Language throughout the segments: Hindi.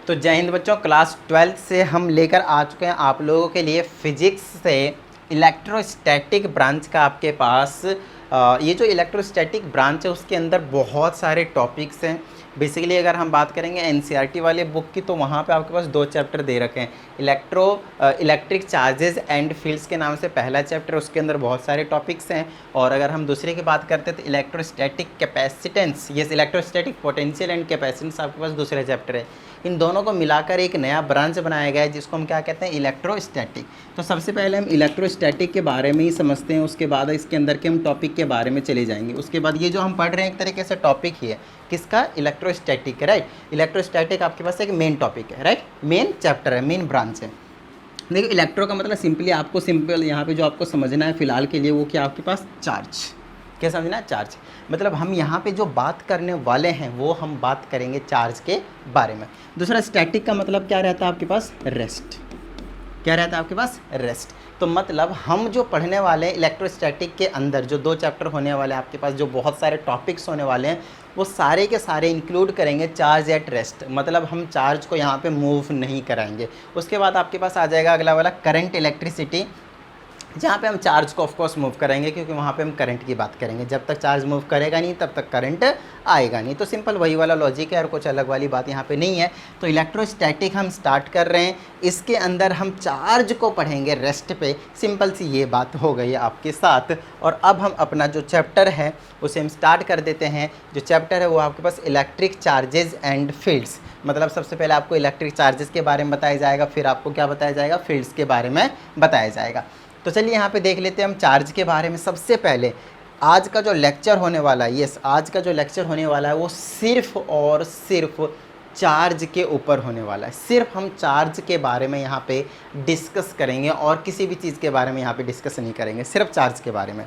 तो जय हिंद बच्चों, क्लास 12th से हम लेकर आ चुके हैं आप लोगों के लिए फिजिक्स से इलेक्ट्रोस्टैटिक ब्रांच का आपके पास। ये जो इलेक्ट्रोस्टैटिक ब्रांच है उसके अंदर बहुत सारे टॉपिक्स हैं। बेसिकली अगर हम बात करेंगे एनसीईआरटी वाले बुक की, तो वहाँ पे आपके पास 2 चैप्टर दे रखे हैं। इलेक्ट्रिक चार्जेस एंड फील्ड्स के नाम से पहला चैप्टर, उसके अंदर बहुत सारे टॉपिक्स हैं। और अगर हम दूसरे की बात करते हैं तो इलेक्ट्रोस्टैटिक कैपेसिटेंस, ये इलेक्ट्रोस्टैटिक पोटेंशियल एंड कैपेसिटेंस आपके पास दूसरा चैप्टर है। इन दोनों को मिलाकर एक नया ब्रांच बनाया गया है जिसको हम क्या कहते हैं, इलेक्ट्रोस्टैटिक। तो सबसे पहले हम इलेक्ट्रोस्टैटिक के बारे में ही समझते हैं, उसके बाद इसके अंदर के हम टॉपिक के बारे में चले जाएंगे। उसके बाद ये जो हम पढ़ रहे हैं एक तरीके से टॉपिक ही है, किसका, इलेक्ट्रोस्टैटिक, राइट। इलेक्ट्रोस्टैटिक आपके पास एक मेन टॉपिक है, राइट, मेन चैप्टर है, मेन ब्रांच है। देखिए इलेक्ट्रो का मतलब सिंपली आपको सिंपल यहाँ पे जो आपको समझना है फिलहाल के लिए वो क्या, आपके पास चार्ज। क्या समझना है, चार्ज। मतलब हम यहाँ पे जो बात करने वाले हैं वो हम बात करेंगे चार्ज के बारे में। दूसरा स्टैटिक का मतलब क्या रहता है आपके पास, रेस्ट। क्या रहता है आपके पास, रेस्ट। तो मतलब हम जो पढ़ने वाले हैं इलेक्ट्रोस्टैटिक के अंदर जो 2 चैप्टर होने वाले हैं आपके पास, जो बहुत सारे टॉपिक्स होने वाले हैं, वो सारे के सारे इंक्लूड करेंगे चार्ज एट रेस्ट। मतलब हम चार्ज को यहाँ पे मूव नहीं कराएंगे। उसके बाद आपके पास आ जाएगा अगला वाला करंट इलेक्ट्रिसिटी, जहाँ पे हम चार्ज को ऑफ कोर्स मूव करेंगे, क्योंकि वहाँ पे हम करंट की बात करेंगे। जब तक चार्ज मूव करेगा नहीं तब तक करंट आएगा नहीं। तो सिंपल वही वाला लॉजिक है और कुछ अलग वाली बात यहाँ पे नहीं है। तो इलेक्ट्रोस्टैटिक हम स्टार्ट कर रहे हैं, इसके अंदर हम चार्ज को पढ़ेंगे रेस्ट पे। सिंपल सी ये बात हो गई है आपके साथ। और अब हम अपना जो चैप्टर है उसे हम स्टार्ट कर देते हैं। जो चैप्टर है वो आपके पास इलेक्ट्रिक चार्जेस एंड फील्ड्स। मतलब सबसे पहले आपको इलेक्ट्रिक चार्जेस के बारे में बताया जाएगा, फिर आपको क्या बताया जाएगा, फील्ड्स के बारे में बताया जाएगा। तो चलिए यहाँ पे देख लेते हैं हम चार्ज के बारे में। सबसे पहले आज का जो लेक्चर होने वाला है, यस, आज का जो लेक्चर होने वाला है वो सिर्फ और सिर्फ चार्ज के ऊपर होने वाला है। सिर्फ हम चार्ज के बारे में यहाँ पे डिस्कस करेंगे और किसी भी चीज़ के बारे में यहाँ पे डिस्कस नहीं करेंगे, सिर्फ चार्ज के बारे में।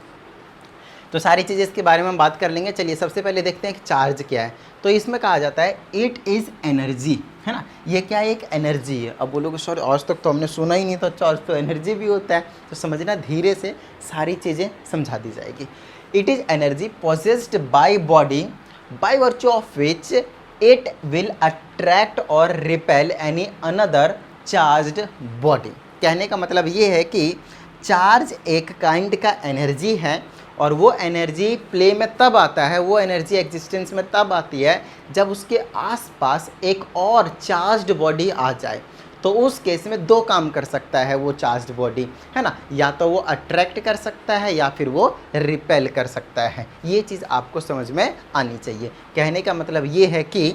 तो सारी चीज़ें इसके बारे में हम बात कर लेंगे। चलिए सबसे पहले देखते हैं कि चार्ज क्या है। तो इसमें कहा जाता है इट इज़ एनर्जी, है ना। ये क्या है, एक एनर्जी है। अब बोलोगे सॉरी आज तक तो हमने सुना ही नहीं था चार्ज तो एनर्जी भी होता है। तो समझना, धीरे से सारी चीज़ें समझा दी जाएगी। It is energy possessed by body by virtue of which it will attract और repel any another charged body. कहने का मतलब ये है कि चार्ज एक काइंड का एनर्जी है और वो एनर्जी प्ले में तब आता है, वो एनर्जी एग्जिस्टेंस में तब आती है जब उसके आसपास एक और चार्ज्ड बॉडी आ जाए। तो उस केस में 2 काम कर सकता है वो चार्ज्ड बॉडी, है ना। या तो वो अट्रैक्ट कर सकता है या फिर वो रिपेल कर सकता है। ये चीज़ आपको समझ में आनी चाहिए। कहने का मतलब ये है कि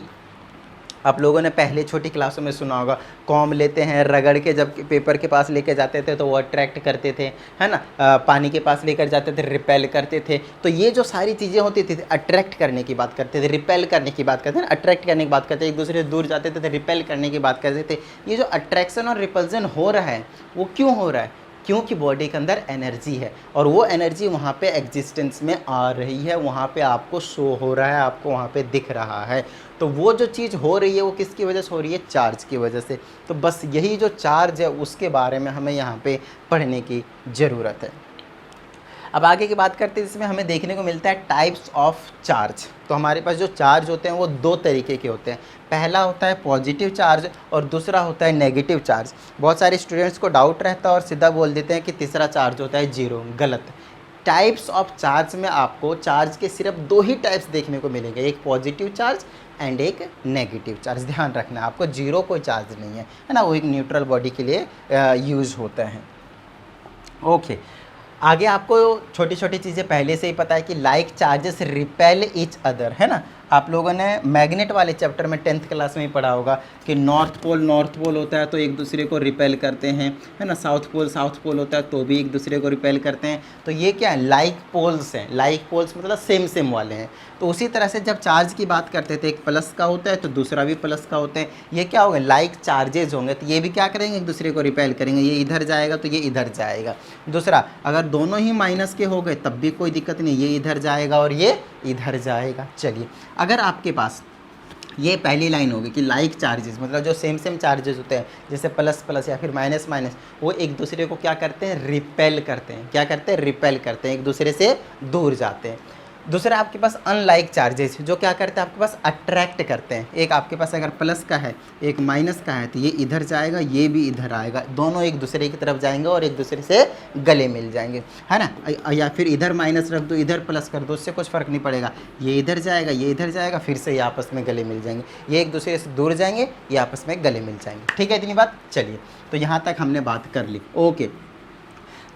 आप लोगों ने पहले छोटी क्लासों में सुना होगा, कॉम लेते हैं रगड़ के जब पेपर के पास लेके जाते थे तो वो अट्रैक्ट करते थे, है ना। पानी के पास लेकर जाते थे, रिपेल करते थे। तो ये जो सारी चीज़ें होती थी, अट्रैक्ट करने की बात करते थे, रिपेल करने की बात करते थे, अट्रैक्ट करने की बात करते थे, एक दूसरे से दूर जाते थे तो रिपेल करने की बात करते थे। ये जो अट्रैक्शन और रिपल्जन हो रहा है वो क्यों हो रहा है, क्योंकि बॉडी के अंदर एनर्जी है और वो एनर्जी वहाँ पे एग्जिस्टेंस में आ रही है, वहाँ पे आपको शो हो रहा है, आपको वहाँ पे दिख रहा है। तो वो जो चीज़ हो रही है वो किसकी वजह से हो रही है, चार्ज की वजह से। तो बस यही जो चार्ज है उसके बारे में हमें यहाँ पे पढ़ने की ज़रूरत है। अब आगे की बात करते हैं, इसमें हमें देखने को मिलता है टाइप्स ऑफ चार्ज। तो हमारे पास जो चार्ज होते हैं वो 2 तरीके के होते हैं। पहला होता है पॉजिटिव चार्ज और दूसरा होता है नेगेटिव चार्ज। बहुत सारे स्टूडेंट्स को डाउट रहता है और सीधा बोल देते हैं कि तीसरा चार्ज होता है 0। गलत। टाइप्स ऑफ चार्ज में आपको चार्ज के सिर्फ 2 ही टाइप्स देखने को मिलेंगे, एक पॉजिटिव चार्ज एंड एक नेगेटिव चार्ज। ध्यान रखना, आपको 0 कोई चार्ज नहीं है ना, वो एक न्यूट्रल बॉडी के लिए यूज़ होता है। ओके, आगे आपको छोटी छोटी चीज़ें पहले से ही पता है कि like charges repel each other, है ना। आप लोगों ने मैग्नेट वाले चैप्टर में 10th क्लास में ही पढ़ा होगा कि नॉर्थ पोल होता है तो एक दूसरे को रिपेल करते हैं, है ना। साउथ पोल होता है तो भी एक दूसरे को रिपेल करते हैं। तो ये क्या है, लाइक पोल्स हैं। लाइक पोल्स मतलब सेम वाले हैं। तो उसी तरह से जब चार्ज की बात करते थे, एक प्लस का होता है तो दूसरा भी प्लस का होता है। ये क्या होगा, लाइक चार्जेज होंगे तो ये भी क्या करेंगे, एक दूसरे को रिपेल करेंगे। ये इधर जाएगा तो ये इधर जाएगा। दूसरा, अगर दोनों ही माइनस के हो गए तब भी कोई दिक्कत नहीं, ये इधर जाएगा और ये इधर जाएगा। चलिए, अगर आपके पास ये पहली लाइन होगी कि लाइक चार्जेस मतलब जो सेम चार्जेस होते हैं, जैसे प्लस प्लस या फिर माइनस माइनस, वो एक दूसरे को क्या करते हैं, रिपेल करते हैं। क्या करते हैं, रिपेल करते हैं, एक दूसरे से दूर जाते हैं। दूसरा आपके पास अनलाइक चार्जेस जो क्या करते हैं आपके पास अट्रैक्ट करते हैं। एक आपके पास अगर प्लस का है एक माइनस का है तो ये इधर जाएगा ये भी इधर आएगा, दोनों एक दूसरे की तरफ जाएंगे और एक दूसरे से गले मिल जाएंगे, है ना। या फिर इधर माइनस रख दो इधर प्लस कर दो, उससे कुछ फ़र्क नहीं पड़ेगा, ये इधर जाएगा ये इधर जाएगा, फिर से ये आपस में गले मिल जाएंगे, ये एक दूसरे से दूर जाएंगे ये आपस में गले मिल जाएंगे। ठीक है इतनी बात। चलिए तो यहाँ तक हमने बात कर ली। ओके,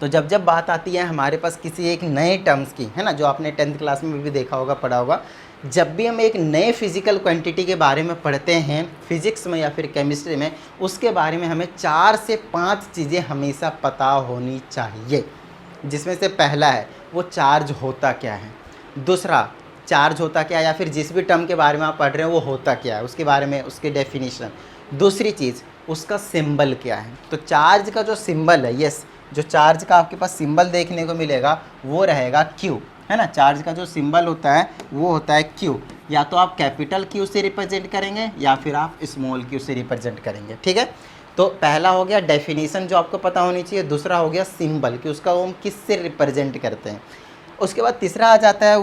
तो जब बात आती है हमारे पास किसी एक नए टर्म्स की, है ना, जो आपने 10th क्लास में भी देखा होगा पढ़ा होगा, जब भी हम एक नए फिजिकल क्वांटिटी के बारे में पढ़ते हैं फिजिक्स में या फिर केमिस्ट्री में, उसके बारे में हमें 4 से 5 चीज़ें हमेशा पता होनी चाहिए। जिसमें से पहला है वो चार्ज होता क्या है, दूसरा चार्ज होता क्या है या फिर जिस भी टर्म के बारे में आप पढ़ रहे हो वो होता क्या है उसके बारे में उसकी डेफिनेशन, दूसरी चीज़ उसका सिंबल क्या है। तो चार्ज का जो सिंबल है, यस, जो चार्ज का आपके पास सिंबल देखने को मिलेगा वो रहेगा Q, है ना। चार्ज का जो सिंबल होता है वो होता है Q, या तो आप कैपिटल Q से रिप्रेजेंट करेंगे या फिर आप स्मॉल q से रिप्रेजेंट करेंगे। ठीक है, तो पहला हो गया डेफिनेशन जो आपको पता होनी चाहिए, दूसरा हो गया सिंबल कि उसका वो हम किस से रिप्रेजेंट करते हैं। उसके बाद तीसरा आ जाता है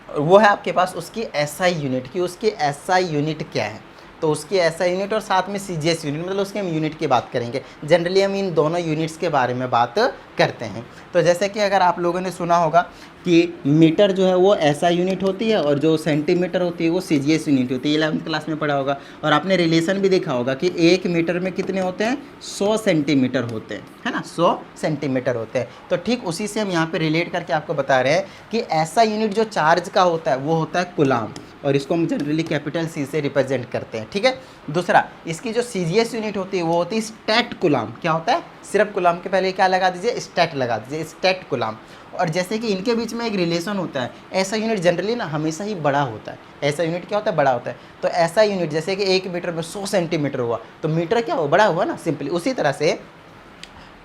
वो है आपके पास उसकी SI यूनिट की, उसकी SI यूनिट क्या है, तो उसकी SI यूनिट और साथ में CGS यूनिट, मतलब उसके हम यूनिट की बात करेंगे। जनरली हम इन दोनों यूनिट्स के बारे में बात करते हैं। तो जैसे कि अगर आप लोगों ने सुना होगा कि मीटर जो है वो SI यूनिट होती है और जो सेंटीमीटर होती है वो CGS यूनिट होती है, 11th क्लास में पढ़ा होगा। और आपने रिलेशन भी देखा होगा कि 1 मीटर में कितने होते हैं, 100 सेंटीमीटर होते हैं, है ना, 100 सेंटीमीटर होते हैं। तो ठीक उसी से हम यहाँ पे रिलेट करके आपको बता रहे हैं कि SI यूनिट जो चार्ज का होता है वो होता है कूलम, और इसको हम जनरली कैपिटल C से रिप्रेजेंट करते हैं। ठीक है, दूसरा इसकी जो CGS यूनिट होती है वो होती है स्टैट कूलम। क्या होता है, सिर्फ कूलम के पहले क्या लगा दीजिए, स्टैट लगा दीजिए, स्टैट कूलम। और जैसे कि इनके बीच में एक रिलेशन होता है, ऐसा यूनिट जनरली ना हमेशा ही बड़ा होता है। ऐसा यूनिट क्या होता है, बड़ा होता है। तो ऐसा यूनिट जैसे कि 1 मीटर में 100 सेंटीमीटर हुआ तो मीटर क्या हुआ, बड़ा हुआ ना, सिंपली। उसी तरह से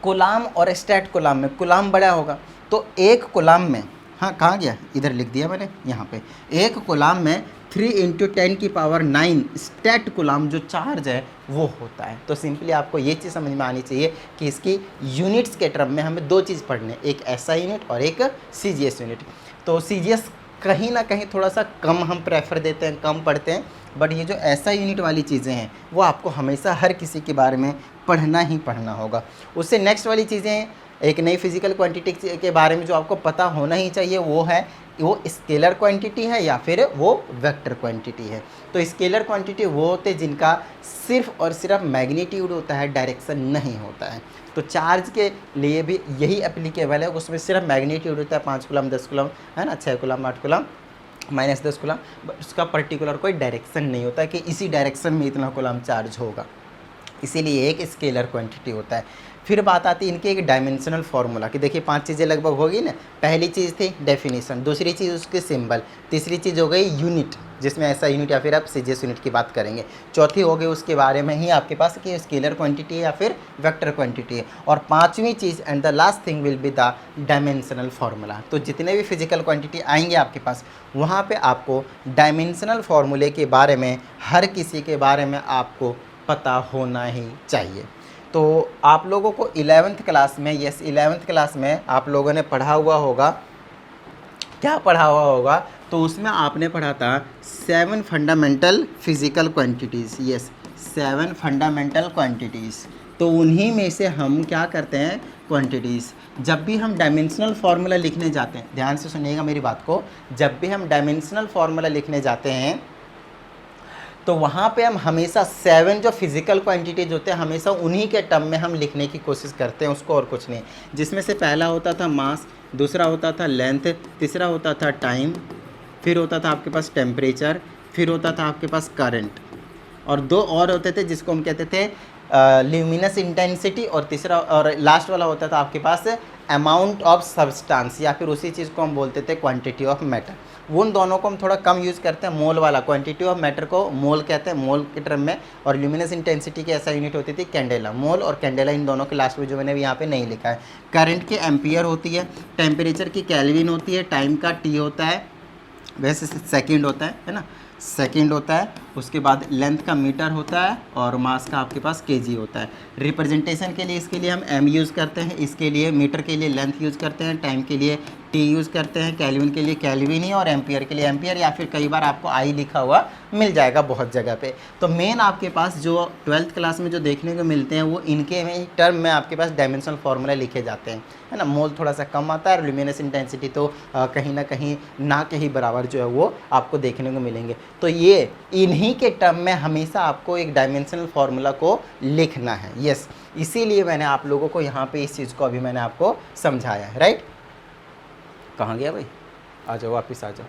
कूलम और स्टैट कूलम में कूलम बड़ा होगा, तो एक कूलम में, हाँ कहाँ गया, इधर लिख दिया मैंने यहाँ पे, एक कूलम में 3 × 10⁹ स्टैट कूलम जो चार्ज है वो होता है। तो सिंपली आपको ये चीज़ समझ में आनी चाहिए कि इसकी यूनिट्स के टर्म में हमें 2 चीज़ पढ़ने, एक SI यूनिट और एक CGS यूनिट। तो CGS कहीं ना कहीं थोड़ा सा कम हम प्रेफर देते हैं, कम पढ़ते हैं, बट ये जो SI यूनिट वाली चीज़ें हैं वो आपको हमेशा हर किसी के बारे में पढ़ना ही पढ़ना होगा। उससे नेक्स्ट वाली चीज़ें एक नई फिजिकल क्वांटिटी के बारे में जो आपको पता होना ही चाहिए वो है वो स्केलर क्वांटिटी है या फिर वो वेक्टर क्वांटिटी है। तो स्केलर क्वांटिटी वो होते हैं जिनका सिर्फ और सिर्फ मैग्नीट्यूड होता है, डायरेक्शन नहीं होता है। तो चार्ज के लिए भी यही एप्लीकेबल है, उसमें सिर्फ मैग्नीट्यूड होता है, 5 कूलम 10 कूलम, है ना, 6 कूलम 8 कूलम -10 कूलम, बट उसका पर्टिकुलर कोई डायरेक्शन नहीं होता है कि इसी डायरेक्शन में इतना कूलम चार्ज होगा, इसीलिए एक स्केलर क्वांटिटी होता है। फिर बात आती है इनके एक डायमेंशनल फार्मूला की। देखिए 5 चीज़ें लगभग होगी ना। पहली चीज़ थी डेफिनेशन, दूसरी चीज़ उसके सिंबल, तीसरी चीज़ हो गई यूनिट जिसमें ऐसा यूनिट या फिर आप CGS यूनिट की बात करेंगे, चौथी हो गई उसके बारे में ही आपके पास कि स्केलर क्वांटिटी है या फिर वेक्टर क्वांटिटी है, और पांचवी चीज़ and the last thing will be the dimensional formula. तो जितने भी फिजिकल क्वांटिटी आएंगे आपके पास वहाँ पर आपको डायमेंशनल फार्मूले के बारे में हर किसी के बारे में आपको पता होना ही चाहिए। तो आप लोगों को 11th क्लास में, यस 11th क्लास में आप लोगों ने पढ़ा हुआ होगा, क्या पढ़ा हुआ होगा, तो उसमें आपने पढ़ा था 7 fundamental physical quantities, yes 7 fundamental quantities. तो उन्हीं में से हम क्या करते हैं, क्वांटिटीज़। जब भी हम डायमेंशनल फार्मूला लिखने जाते हैं, ध्यान से सुनिएगा मेरी बात को, जब भी हम डायमेंशनल फार्मूला लिखने जाते हैं तो वहाँ पे हम हमेशा 7 जो फिजिकल क्वांटिटीज होते हैं हमेशा उन्हीं के टर्म में हम लिखने की कोशिश करते हैं, उसको और कुछ नहीं। जिसमें से पहला होता था मास, दूसरा होता था लेंथ, तीसरा होता था टाइम, फिर होता था आपके पास टेम्परेचर, फिर होता था आपके पास करंट, और 2 और होते थे जिसको हम कहते थे ल्यूमिनस इंटेंसिटी, और तीसरा और लास्ट वाला होता था आपके पास अमाउंट ऑफ सब्सटेंस, या फिर उसी चीज़ को हम बोलते थे क्वांटिटी ऑफ मैटर। उन दोनों को हम थोड़ा कम यूज़ करते हैं। मोल वाला क्वांटिटी ऑफ मैटर को मोल कहते हैं, मोल के टर्म में, और ल्यूमिनस इंटेंसिटी की ऐसा यूनिट होती थी कैंडेला। मोल और कैंडेला इन दोनों के लास्ट में जो मैंने यहाँ पे नहीं लिखा है। करंट के एम्पियर होती है, टेम्परेचर की केल्विन होती है, टाइम का टी होता है, वैसे सेकेंड होता है ना, सेकंड होता है। उसके बाद लेंथ का मीटर होता है, और मास का आपके पास केजी होता है। रिप्रेजेंटेशन के लिए इसके लिए हम एम यूज़ करते हैं, इसके लिए मीटर के लिए लेंथ यूज़ करते हैं, टाइम के लिए टी यूज़ करते हैं, केल्विन के लिए केल्विन ही, और एम्पियर के लिए एम्पियर, या फिर कई बार आपको आई लिखा हुआ मिल जाएगा बहुत जगह पे। तो मेन आपके पास जो 12th क्लास में जो देखने को मिलते हैं वो इनके में टर्म में आपके पास डायमेंशनल फार्मूला लिखे जाते हैं, है ना। मोल थोड़ा सा कम आता है, ल्यूमिनस इंटेंसिटी तो कहीं ना कहीं ना के ही बराबर जो है वो आपको देखने को मिलेंगे। तो ये इन्हीं के टर्म में हमेशा आपको एक डायमेंशनल फार्मूला को लिखना है। यस, इसीलिए मैंने आप लोगों को यहाँ पे इस चीज़ को अभी मैंने आपको समझाया है, राइट। कहाँ गया भाई, आ जाओ वापस आ जाओ।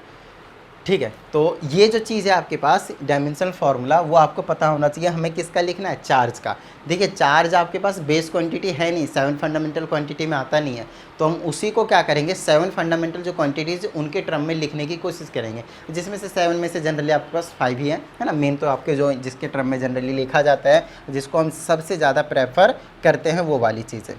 ठीक है, तो ये जो चीज़ है आपके पास डायमेंशनल फार्मूला, वो आपको पता होना चाहिए। हमें किसका लिखना है, चार्ज का। देखिए चार्ज आपके पास बेस क्वांटिटी है नहीं, 7 फंडामेंटल क्वांटिटी में आता नहीं है, तो हम उसी को क्या करेंगे, 7 फंडामेंटल जो क्वांटिटीज उनके टर्म में लिखने की कोशिश करेंगे, जिसमें से 7 में से जनरली आपके पास 5 ही है ना। मेन तो आपके जो जिसके टर्म में जनरली लिखा जाता है, जिसको हम सबसे ज़्यादा प्रेफर करते हैं, वो वाली चीज़ है।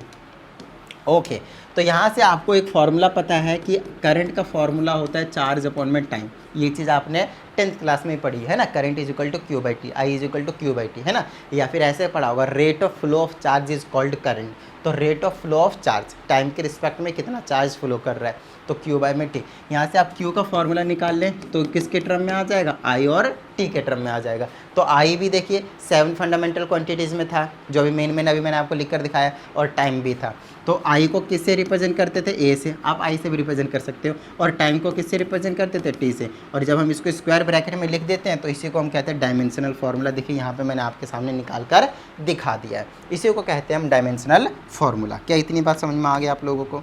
ओके, तो यहाँ से आपको एक फार्मूला पता है कि करंट का फार्मूला होता है चार्ज अपॉन में टाइम। ये चीज़ आपने 10th क्लास में पढ़ी है ना, current is equal to Q by T, I is equal to Q by T, है ना। या फिर ऐसे पढ़ा होगा, rate of flow of charge is called current. तो rate of flow of charge, time के रिस्पेक्ट में कितना चार्ज फ्लो कर रहा है, तो क्यू बाई में टी। यहाँ से आप क्यू का फार्मूला निकाल लें तो किसके टर्म में आ जाएगा, आई और टी के टर्म में आ जाएगा। तो आई भी देखिए 7 फंडामेंटल क्वांटिटीज़ में था, जो अभी मेन अभी मैंने आपको लिख कर दिखाया, और टाइम भी था। तो आई को किससे रिप्रेजेंट करते थे, ए से, आप आई से भी रिप्रेजेंट कर सकते हो, और टाइम को किससे रिप्रेजेंट करते थे, टी से। और जब हम इसको स्क्वायर ब्रैकेट में लिख देते हैं तो इसी को हम कहते हैं डायमेंशनल फार्मूला। देखिए यहाँ पे मैंने आपके सामने निकाल कर दिखा दिया है, इसी को कहते हैं हम डायमेंशनल फार्मूला। क्या इतनी बात समझ में आ गया आप लोगों को,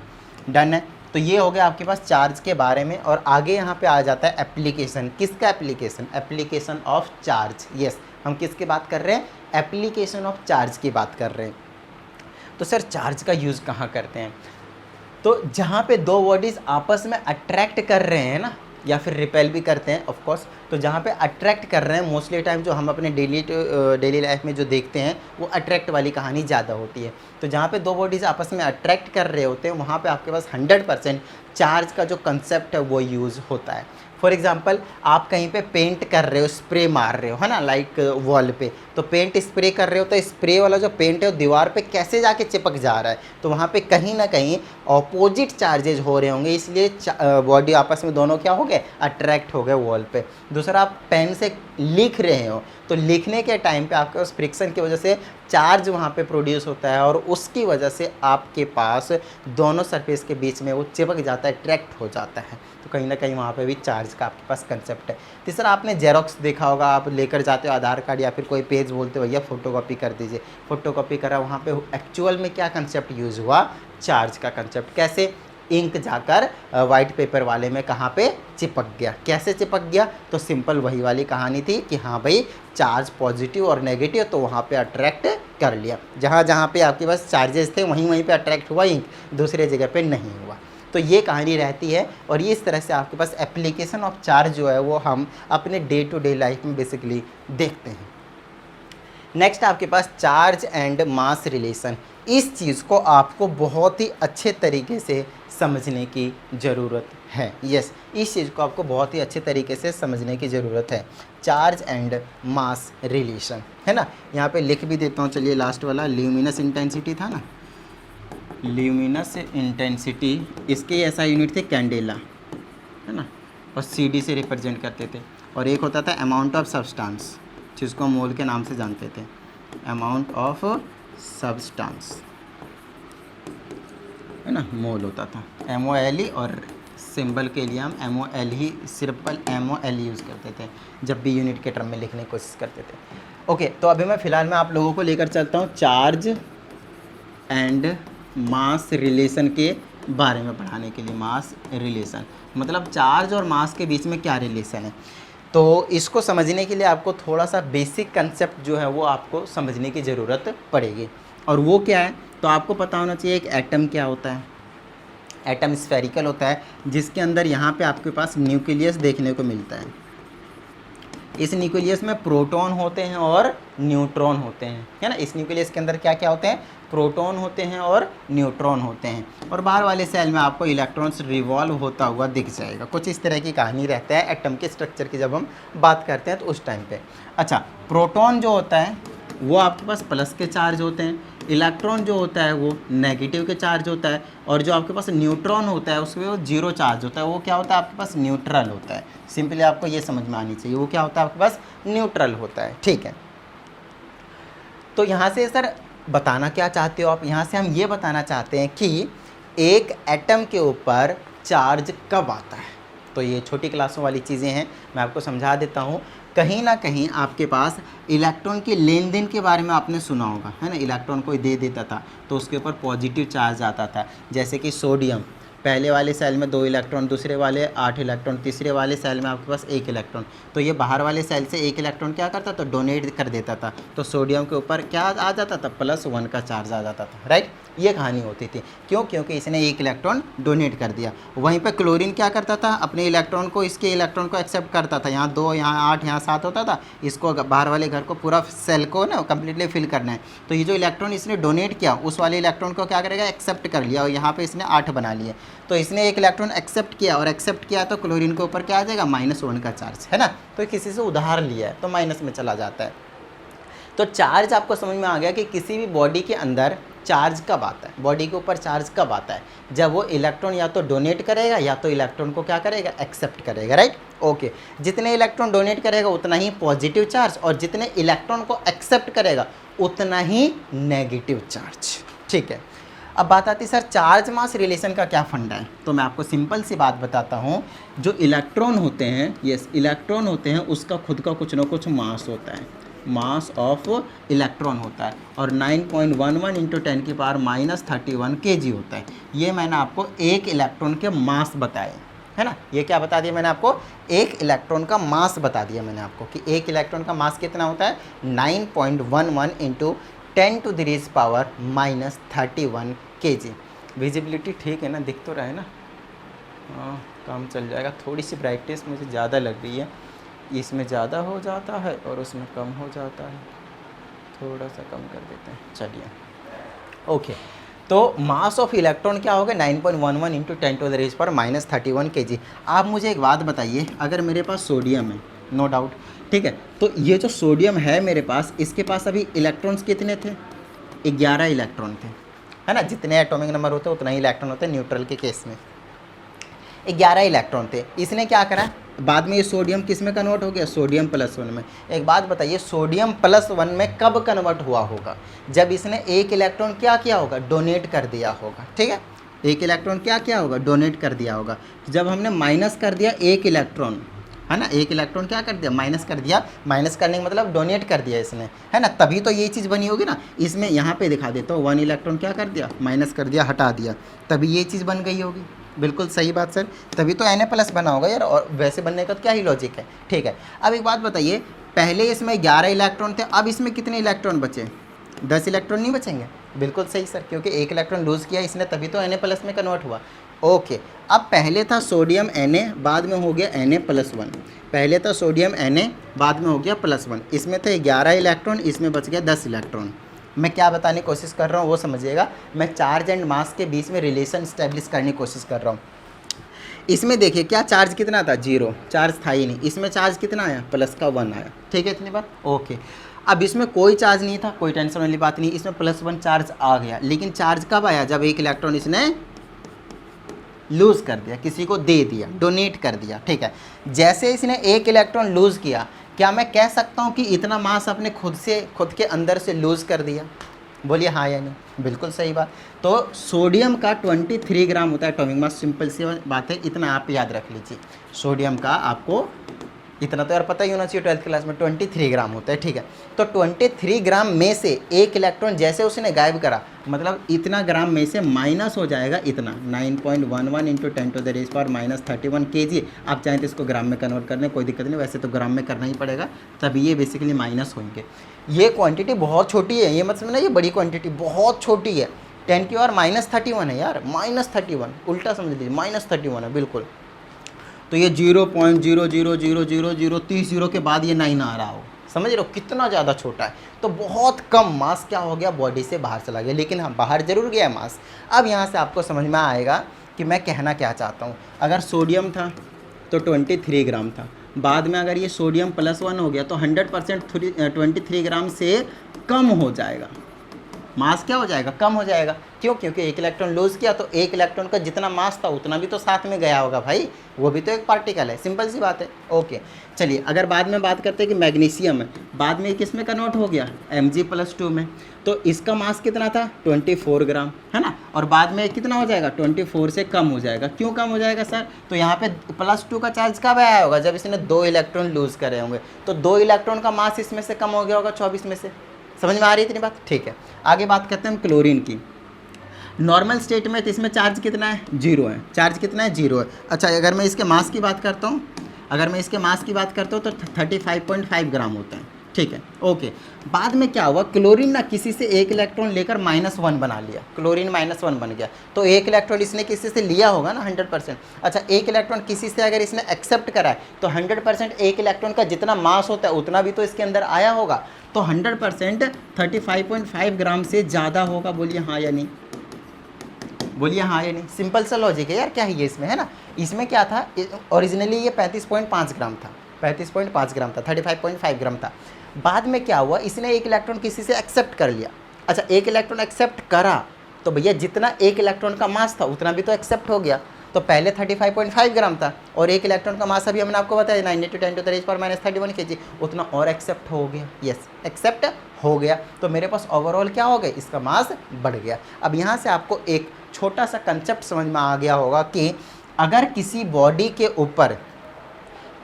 डन है। तो ये हो गया आपके पास चार्ज के बारे में, और आगे यहाँ पे आ जाता है एप्लीकेशन। किसका application, application of charge. Yes, हम किसकी बात कर रहे हैं, एप्लीकेशन ऑफ चार्ज की बात कर रहे हैं। तो सर चार्ज का यूज़ कहाँ करते हैं, तो जहाँ पे दो बॉडीज़ आपस में अट्रैक्ट कर रहे हैं ना, या फिर रिपेल भी करते हैं ऑफ कोर्स, तो जहाँ पे अट्रैक्ट कर रहे हैं मोस्टली टाइम जो हम अपने डेली लाइफ में जो देखते हैं वो अट्रैक्ट वाली कहानी ज़्यादा होती है। तो जहाँ पे दो बॉडीज़ आपस में अट्रैक्ट कर रहे होते हैं वहाँ पे आपके पास 100% चार्ज का जो कंसेप्ट है वो यूज़ होता है। फॉर एग्जाम्पल आप कहीं पे पेंट कर रहे हो, स्प्रे मार रहे हो, है ना, लाइक वॉल पे, तो पेंट स्प्रे कर रहे हो तो स्प्रे वाला जो पेंट है वो दीवार पे कैसे जाके चिपक जा रहा है, तो वहाँ पे कहीं ना कहीं ऑपोजिट चार्जेज हो रहे होंगे, इसलिए बॉडी आपस में दोनों क्या हो गए, अट्रैक्ट हो गए वॉल पे। दूसरा, आप पेन से लिख रहे हो तो लिखने के टाइम पे आपके पास फ्रिक्शन की वजह से चार्ज वहाँ पे प्रोड्यूस होता है, और उसकी वजह से आपके पास दोनों सरफेस के बीच में वो चिपक जाता है, अट्रैक्ट हो जाता है। तो कहीं ना कहीं वहाँ पे भी चार्ज का आपके पास कंसेप्ट है। तीसरा, आपने जेरोक्स देखा होगा, आप लेकर जाते हो आधार कार्ड या फिर कोई पेज, बोलते हो भैया फोटोकॉपी कर दीजिए, फोटोकॉपी करा, वहाँ पे एक्चुअल में क्या कंसेप्ट यूज़ हुआ, चार्ज का कंसेप्ट। कैसे, इंक जाकर वाइट पेपर वाले में कहाँ पे चिपक गया। कैसे चिपक गया, तो सिंपल वही वाली कहानी थी कि हाँ भाई चार्ज पॉजिटिव और नेगेटिव, तो वहाँ पे अट्रैक्ट कर लिया। जहाँ जहाँ पे आपके पास चार्जेस थे वहीं वहीं पे अट्रैक्ट हुआ इंक, दूसरे जगह पे नहीं हुआ। तो ये कहानी रहती है, और ये इस तरह से आपके पास एप्लीकेशन ऑफ चार्ज जो है वो हम अपने डे टू डे लाइफ में बेसिकली देखते हैं। नेक्स्ट आपके पास चार्ज एंड मास रिलेशन। इस चीज़ को आपको बहुत ही अच्छे तरीके से समझने की ज़रूरत है। यस, इस चीज़ को आपको बहुत ही अच्छे तरीके से समझने की ज़रूरत है, चार्ज एंड मास रिलेशन, है ना। यहाँ पे लिख भी देता हूँ, चलिए लास्ट वाला ल्यूमिनस इंटेंसिटी था ना, ल्यूमिनस इंटेंसिटी, इसके ऐसा यूनिट थे कैंडेला, है ना, और CD से रिप्रेजेंट करते थे। और एक होता था अमाउंट ऑफ सब्सटेंस, जिसको हम मोल के नाम से जानते थे, अमाउंट ऑफ सब्सटेंस, है ना, मोल होता था, MOLE, और सिंबल के लिए हम MOL ही, सिंपल MOL यूज़ करते थे जब भी यूनिट के टर्म में लिखने की कोशिश करते थे। ओके, तो अभी मैं फ़िलहाल मैं आप लोगों को लेकर चलता हूँ चार्ज एंड मास रिलेशन के बारे में पढ़ाने के लिए। मास रिलेशन मतलब चार्ज और मास के बीच में क्या रिलेशन है, तो इसको समझने के लिए आपको थोड़ा सा बेसिक कंसेप्ट जो है वो आपको समझने की ज़रूरत पड़ेगी। और वो क्या है, तो आपको पता होना चाहिए एक एटम क्या होता है। एटम स्फेरिकल होता है, जिसके अंदर यहाँ पे आपके पास न्यूक्लियस देखने को मिलता है। इस न्यूक्लियस में प्रोटॉन होते हैं और न्यूट्रॉन होते हैं, है ना। इस न्यूक्लियस के अंदर क्या क्या होते हैं, प्रोटॉन होते हैं और न्यूट्रॉन होते हैं, और बाहर वाले सेल में आपको इलेक्ट्रॉन्स रिवॉल्व होता हुआ दिख जाएगा। कुछ इस तरह की कहानी रहता है एटम के स्ट्रक्चर की जब हम बात करते हैं तो उस टाइम पे। अच्छा, प्रोटॉन जो होता है वो आपके पास प्लस के चार्ज होते हैं, इलेक्ट्रॉन जो होता है वो नेगेटिव के चार्ज होता है, और जो आपके पास न्यूट्रॉन होता है उसमें वो जीरो चार्ज होता है, वो क्या होता है आपके पास न्यूट्रल होता है। सिंपली आपको ये समझ में आनी चाहिए, वो क्या होता है आपके पास न्यूट्रल होता है, ठीक है। तो यहाँ से सर बताना क्या चाहते हो आप, यहाँ से हम ये बताना चाहते हैं कि एक एटम के ऊपर चार्ज कब आता है। तो ये छोटी क्लासों वाली चीज़ें हैं, मैं आपको समझा देता हूँ। कहीं ना कहीं आपके पास इलेक्ट्रॉन के लेन देन के बारे में आपने सुना होगा, है ना। इलेक्ट्रॉन कोई दे देता था तो उसके ऊपर पॉजिटिव चार्ज आता था, जैसे कि सोडियम, पहले वाले सेल में 2 इलेक्ट्रॉन, दूसरे वाले 8 इलेक्ट्रॉन, तीसरे वाले सेल में आपके पास 1 इलेक्ट्रॉन। तो ये बाहर वाले सेल से 1 इलेक्ट्रॉन क्या करता था, डोनेट कर देता था, तो सोडियम के ऊपर क्या आ जाता था, +1 का चार्ज आ जाता था, राइट। ये कहानी होती थी, क्यों, क्योंकि इसने 1 इलेक्ट्रॉन डोनेट कर दिया। वहीं पे क्लोरीन क्या करता था, अपने इलेक्ट्रॉन को, इसके इलेक्ट्रॉन को एक्सेप्ट करता था। यहाँ 2, यहाँ 8, यहाँ 7 होता था, इसको बाहर वाले घर को, पूरा सेल को ना कम्प्लीटली फिल करना है। तो ये जो इलेक्ट्रॉन इसने डोनेट किया उस वाले इलेक्ट्रॉन को क्या करेगा, एक्सेप्ट कर लिया, और यहाँ पे इसने 8 बना लिए। तो इसने 1 इलेक्ट्रॉन एक्सेप्ट किया, और एक्सेप्ट किया तो क्लोरीन के ऊपर क्या आ जाएगा, -1 का चार्ज, है ना। तो किसी से उधार लिया है तो माइनस में चला जाता है। तो चार्ज आपको समझ में आ गया कि किसी भी बॉडी के अंदर चार्ज कब आता है, बॉडी के ऊपर चार्ज कब आता है, जब वो इलेक्ट्रॉन या तो डोनेट करेगा या तो इलेक्ट्रॉन को क्या करेगा, एक्सेप्ट करेगा, राइट। ओके, जितने इलेक्ट्रॉन डोनेट करेगा उतना ही पॉजिटिव चार्ज, और जितने इलेक्ट्रॉन को एक्सेप्ट करेगा उतना ही नेगेटिव चार्ज, ठीक है। अब बात आती है सर चार्ज मास रिलेशन का क्या फंडा है। तो मैं आपको सिंपल सी बात बताता हूँ, जो इलेक्ट्रॉन होते हैं, यस इलेक्ट्रॉन होते हैं, उसका खुद का कुछ ना कुछ मास होता है, मास ऑफ इलेक्ट्रॉन होता है, और 9.11 × 10⁻31 kg होता है। ये मैंने आपको एक इलेक्ट्रॉन के मास बताए, है ना। ये क्या बता दिया मैंने आपको, एक इलेक्ट्रॉन का मास बता दिया मैंने आपको कि एक इलेक्ट्रॉन का मास कितना होता है, 9.11 × 10⁻31 kg। विजिबिलिटी ठीक है ना, दिख तो रहा है ना, हाँ काम चल जाएगा। थोड़ी सी ब्राइटनेस मुझे ज़्यादा लग रही है, इसमें ज़्यादा हो जाता है और उसमें कम हो जाता है, थोड़ा सा कम कर देते हैं, चलिए। ओके, तो मास ऑफ इलेक्ट्रॉन क्या होगा, 9.11 × 10⁻31 kg। आप मुझे एक बात बताइए, अगर मेरे पास सोडियम है, नो डाउट, ठीक है, तो ये जो सोडियम है मेरे पास, इसके पास अभी इलेक्ट्रॉन्स कितने थे, 11 इलेक्ट्रॉन थे, है ना। जितने एटॉमिक नंबर होते हैं उतना ही इलेक्ट्रॉन होते हैं, न्यूट्रल के केस में 11 इलेक्ट्रॉन थे। इसने क्या करा, बाद में ये सोडियम किस में कन्वर्ट हो गया, सोडियम +1 में। एक बात बताइए, सोडियम +1 में कब कन्वर्ट हुआ होगा, जब इसने 1 इलेक्ट्रॉन क्या किया होगा, डोनेट कर दिया होगा, ठीक है। 1 इलेक्ट्रॉन क्या किया होगा, डोनेट कर दिया होगा। जब हमने माइनस कर दिया 1 इलेक्ट्रॉन, है ना, 1 इलेक्ट्रॉन क्या कर दिया, माइनस कर दिया, माइनस करने का मतलब डोनेट कर दिया इसने, है ना, तभी तो ये चीज़ बनी होगी ना। इसमें यहाँ पे दिखा देता हूँ, 1 इलेक्ट्रॉन क्या कर दिया, माइनस कर दिया, हटा दिया, तभी ये चीज़ बन गई होगी। बिल्कुल सही बात सर, तभी तो Na+ बना होगा यार, और वैसे बनने का क्या ही लॉजिक है, ठीक है। अब एक बात बताइए, पहले इसमें 11 इलेक्ट्रॉन थे, अब इसमें कितने इलेक्ट्रॉन बचे, 10 इलेक्ट्रॉन नहीं बचेंगे। बिल्कुल सही सर, क्योंकि 1 इलेक्ट्रॉन लूज़ किया इसने, तभी तो Na+ में कन्वर्ट हुआ। ओके, अब पहले था सोडियम Na, बाद में हो गया Na+1। पहले था सोडियम Na, बाद में हो गया +1। इसमें थे 11 इलेक्ट्रॉन, इसमें बच गया 10 इलेक्ट्रॉन। मैं क्या बताने की कोशिश कर रहा हूँ वो समझिएगा, मैं चार्ज एंड मास के बीच में रिलेशन इस्टेब्लिश करने की कोशिश कर रहा हूँ। इसमें देखिए क्या चार्ज कितना था, 0 चार्ज था ही नहीं। इसमें चार्ज कितना आया, +1 आया, ठीक है, इतनी बार ओके। अब इसमें कोई चार्ज नहीं था, कोई टेंशन वाली बात नहीं, इसमें +1 चार्ज आ गया, लेकिन चार्ज कब आया, जब 1 इलेक्ट्रॉन इसने लूज़ कर दिया, किसी को दे दिया, डोनेट कर दिया, ठीक है। जैसे इसने 1 इलेक्ट्रॉन लूज़ किया, क्या मैं कह सकता हूँ कि इतना मास अपने खुद के अंदर से लूज़ कर दिया, बोलिए हाँ या नहीं। बिल्कुल सही बात। तो सोडियम का 23 ग्राम होता है एटॉमिक मास, सिंपल सी बात है, इतना आप याद रख लीजिए। सोडियम का आपको इतना तो यार पता ही होना चाहिए, 12th क्लास में 23 ग्राम होता है, ठीक है। तो 23 ग्राम में से 1 इलेक्ट्रॉन जैसे उसने गायब करा, मतलब इतना ग्राम में से माइनस हो जाएगा इतना, 9.11 × 10⁻31 kg। आप चाहें तो इसको ग्राम में कन्वर्ट करने, कोई दिक्कत नहीं, वैसे तो ग्राम में करना ही पड़ेगा, तभी ये बेसिकली माइनस होंगे। ये क्वांटिटी बहुत छोटी है, ये मत समझना ये बड़ी क्वांटिटी, बहुत छोटी है। 10⁻31 है यार, -31, उल्टा समझ लीजिए, -31 है बिल्कुल। तो ये 0.0000030 के बाद ये 9 आ रहा हो, समझ रहे हो कितना ज़्यादा छोटा है। तो बहुत कम मास क्या हो गया, बॉडी से बाहर चला गया, लेकिन हाँ बाहर जरूर गया मास। अब यहाँ से आपको समझ में आएगा कि मैं कहना क्या चाहता हूँ। अगर सोडियम था तो 23 ग्राम था, बाद में अगर ये सोडियम +1 हो गया तो 100% 23 ग्राम से कम हो जाएगा, मास क्या हो जाएगा, कम हो जाएगा। क्यों? क्योंकि एक इलेक्ट्रॉन लूज किया तो एक इलेक्ट्रॉन का जितना मास था उतना भी तो साथ में गया होगा भाई, वो भी तो एक पार्टिकल है, सिंपल सी बात है। ओके चलिए, अगर बाद में बात करते हैं कि मैग्नीशियम है, बाद में किस में कन्वर्ट हो गया, Mg+2 में, तो इसका मास कितना था 24 ग्राम, है ना, और बाद में कितना हो जाएगा 24 से कम हो जाएगा। क्यों कम हो जाएगा सर? तो यहाँ पे +2 का चार्ज कब आया होगा, जब इसने 2 इलेक्ट्रॉन लूज करे होंगे, तो 2 इलेक्ट्रॉन का मास इसमें से कम हो गया होगा 24 में से। समझ में आ रही है इतनी बात? ठीक है, आगे बात करते हैं हम क्लोरीन की। नॉर्मल स्टेट में तो इसमें चार्ज कितना है, 0 है। चार्ज कितना है, 0 है। अच्छा, अगर मैं इसके मास की बात करता हूँ, तो 35.5 ग्राम होता है, ठीक है। ओके, बाद में क्या हुआ, क्लोरीन ना किसी से एक इलेक्ट्रॉन लेकर -1 बना लिया, क्लोरीन -1 बन गया, तो एक इलेक्ट्रॉन इसने किसी से लिया होगा ना 100%। अच्छा, एक इलेक्ट्रॉन किसी से अगर इसने एक्सेप्ट करा है तो 100% एक इलेक्ट्रॉन का जितना मास होता है उतना भी तो इसके अंदर आया होगा, तो 100% 35.5 ग्राम से ज़्यादा होगा। बोलिए हाँ या नहीं, बोलिए हाँ या नहीं। सिंपल सा लॉजिक है यार, क्या है ये इसमें, है ना। इसमें क्या था, ओरिजिनली ये 35.5 ग्राम था, 35.5 ग्राम था, 35.5 ग्राम था। बाद में क्या हुआ, इसने एक इलेक्ट्रॉन किसी से एक्सेप्ट कर लिया। अच्छा, एक इलेक्ट्रॉन एक्सेप्ट करा तो भैया जितना एक इलेक्ट्रॉन का मास था उतना भी तो एक्सेप्ट हो गया, तो पहले 35.5 ग्राम था और एक इलेक्ट्रॉन का मास अभी हमने आपको बताया 9 × 10⁻³ kg, उतना और एक्सेप्ट हो गया। यस, एक्सेप्ट हो गया, तो मेरे पास ओवरऑल क्या हो गया, इसका मास बढ़ गया। अब यहाँ से आपको एक छोटा सा कंसेप्ट समझ में आ गया होगा कि अगर किसी बॉडी के ऊपर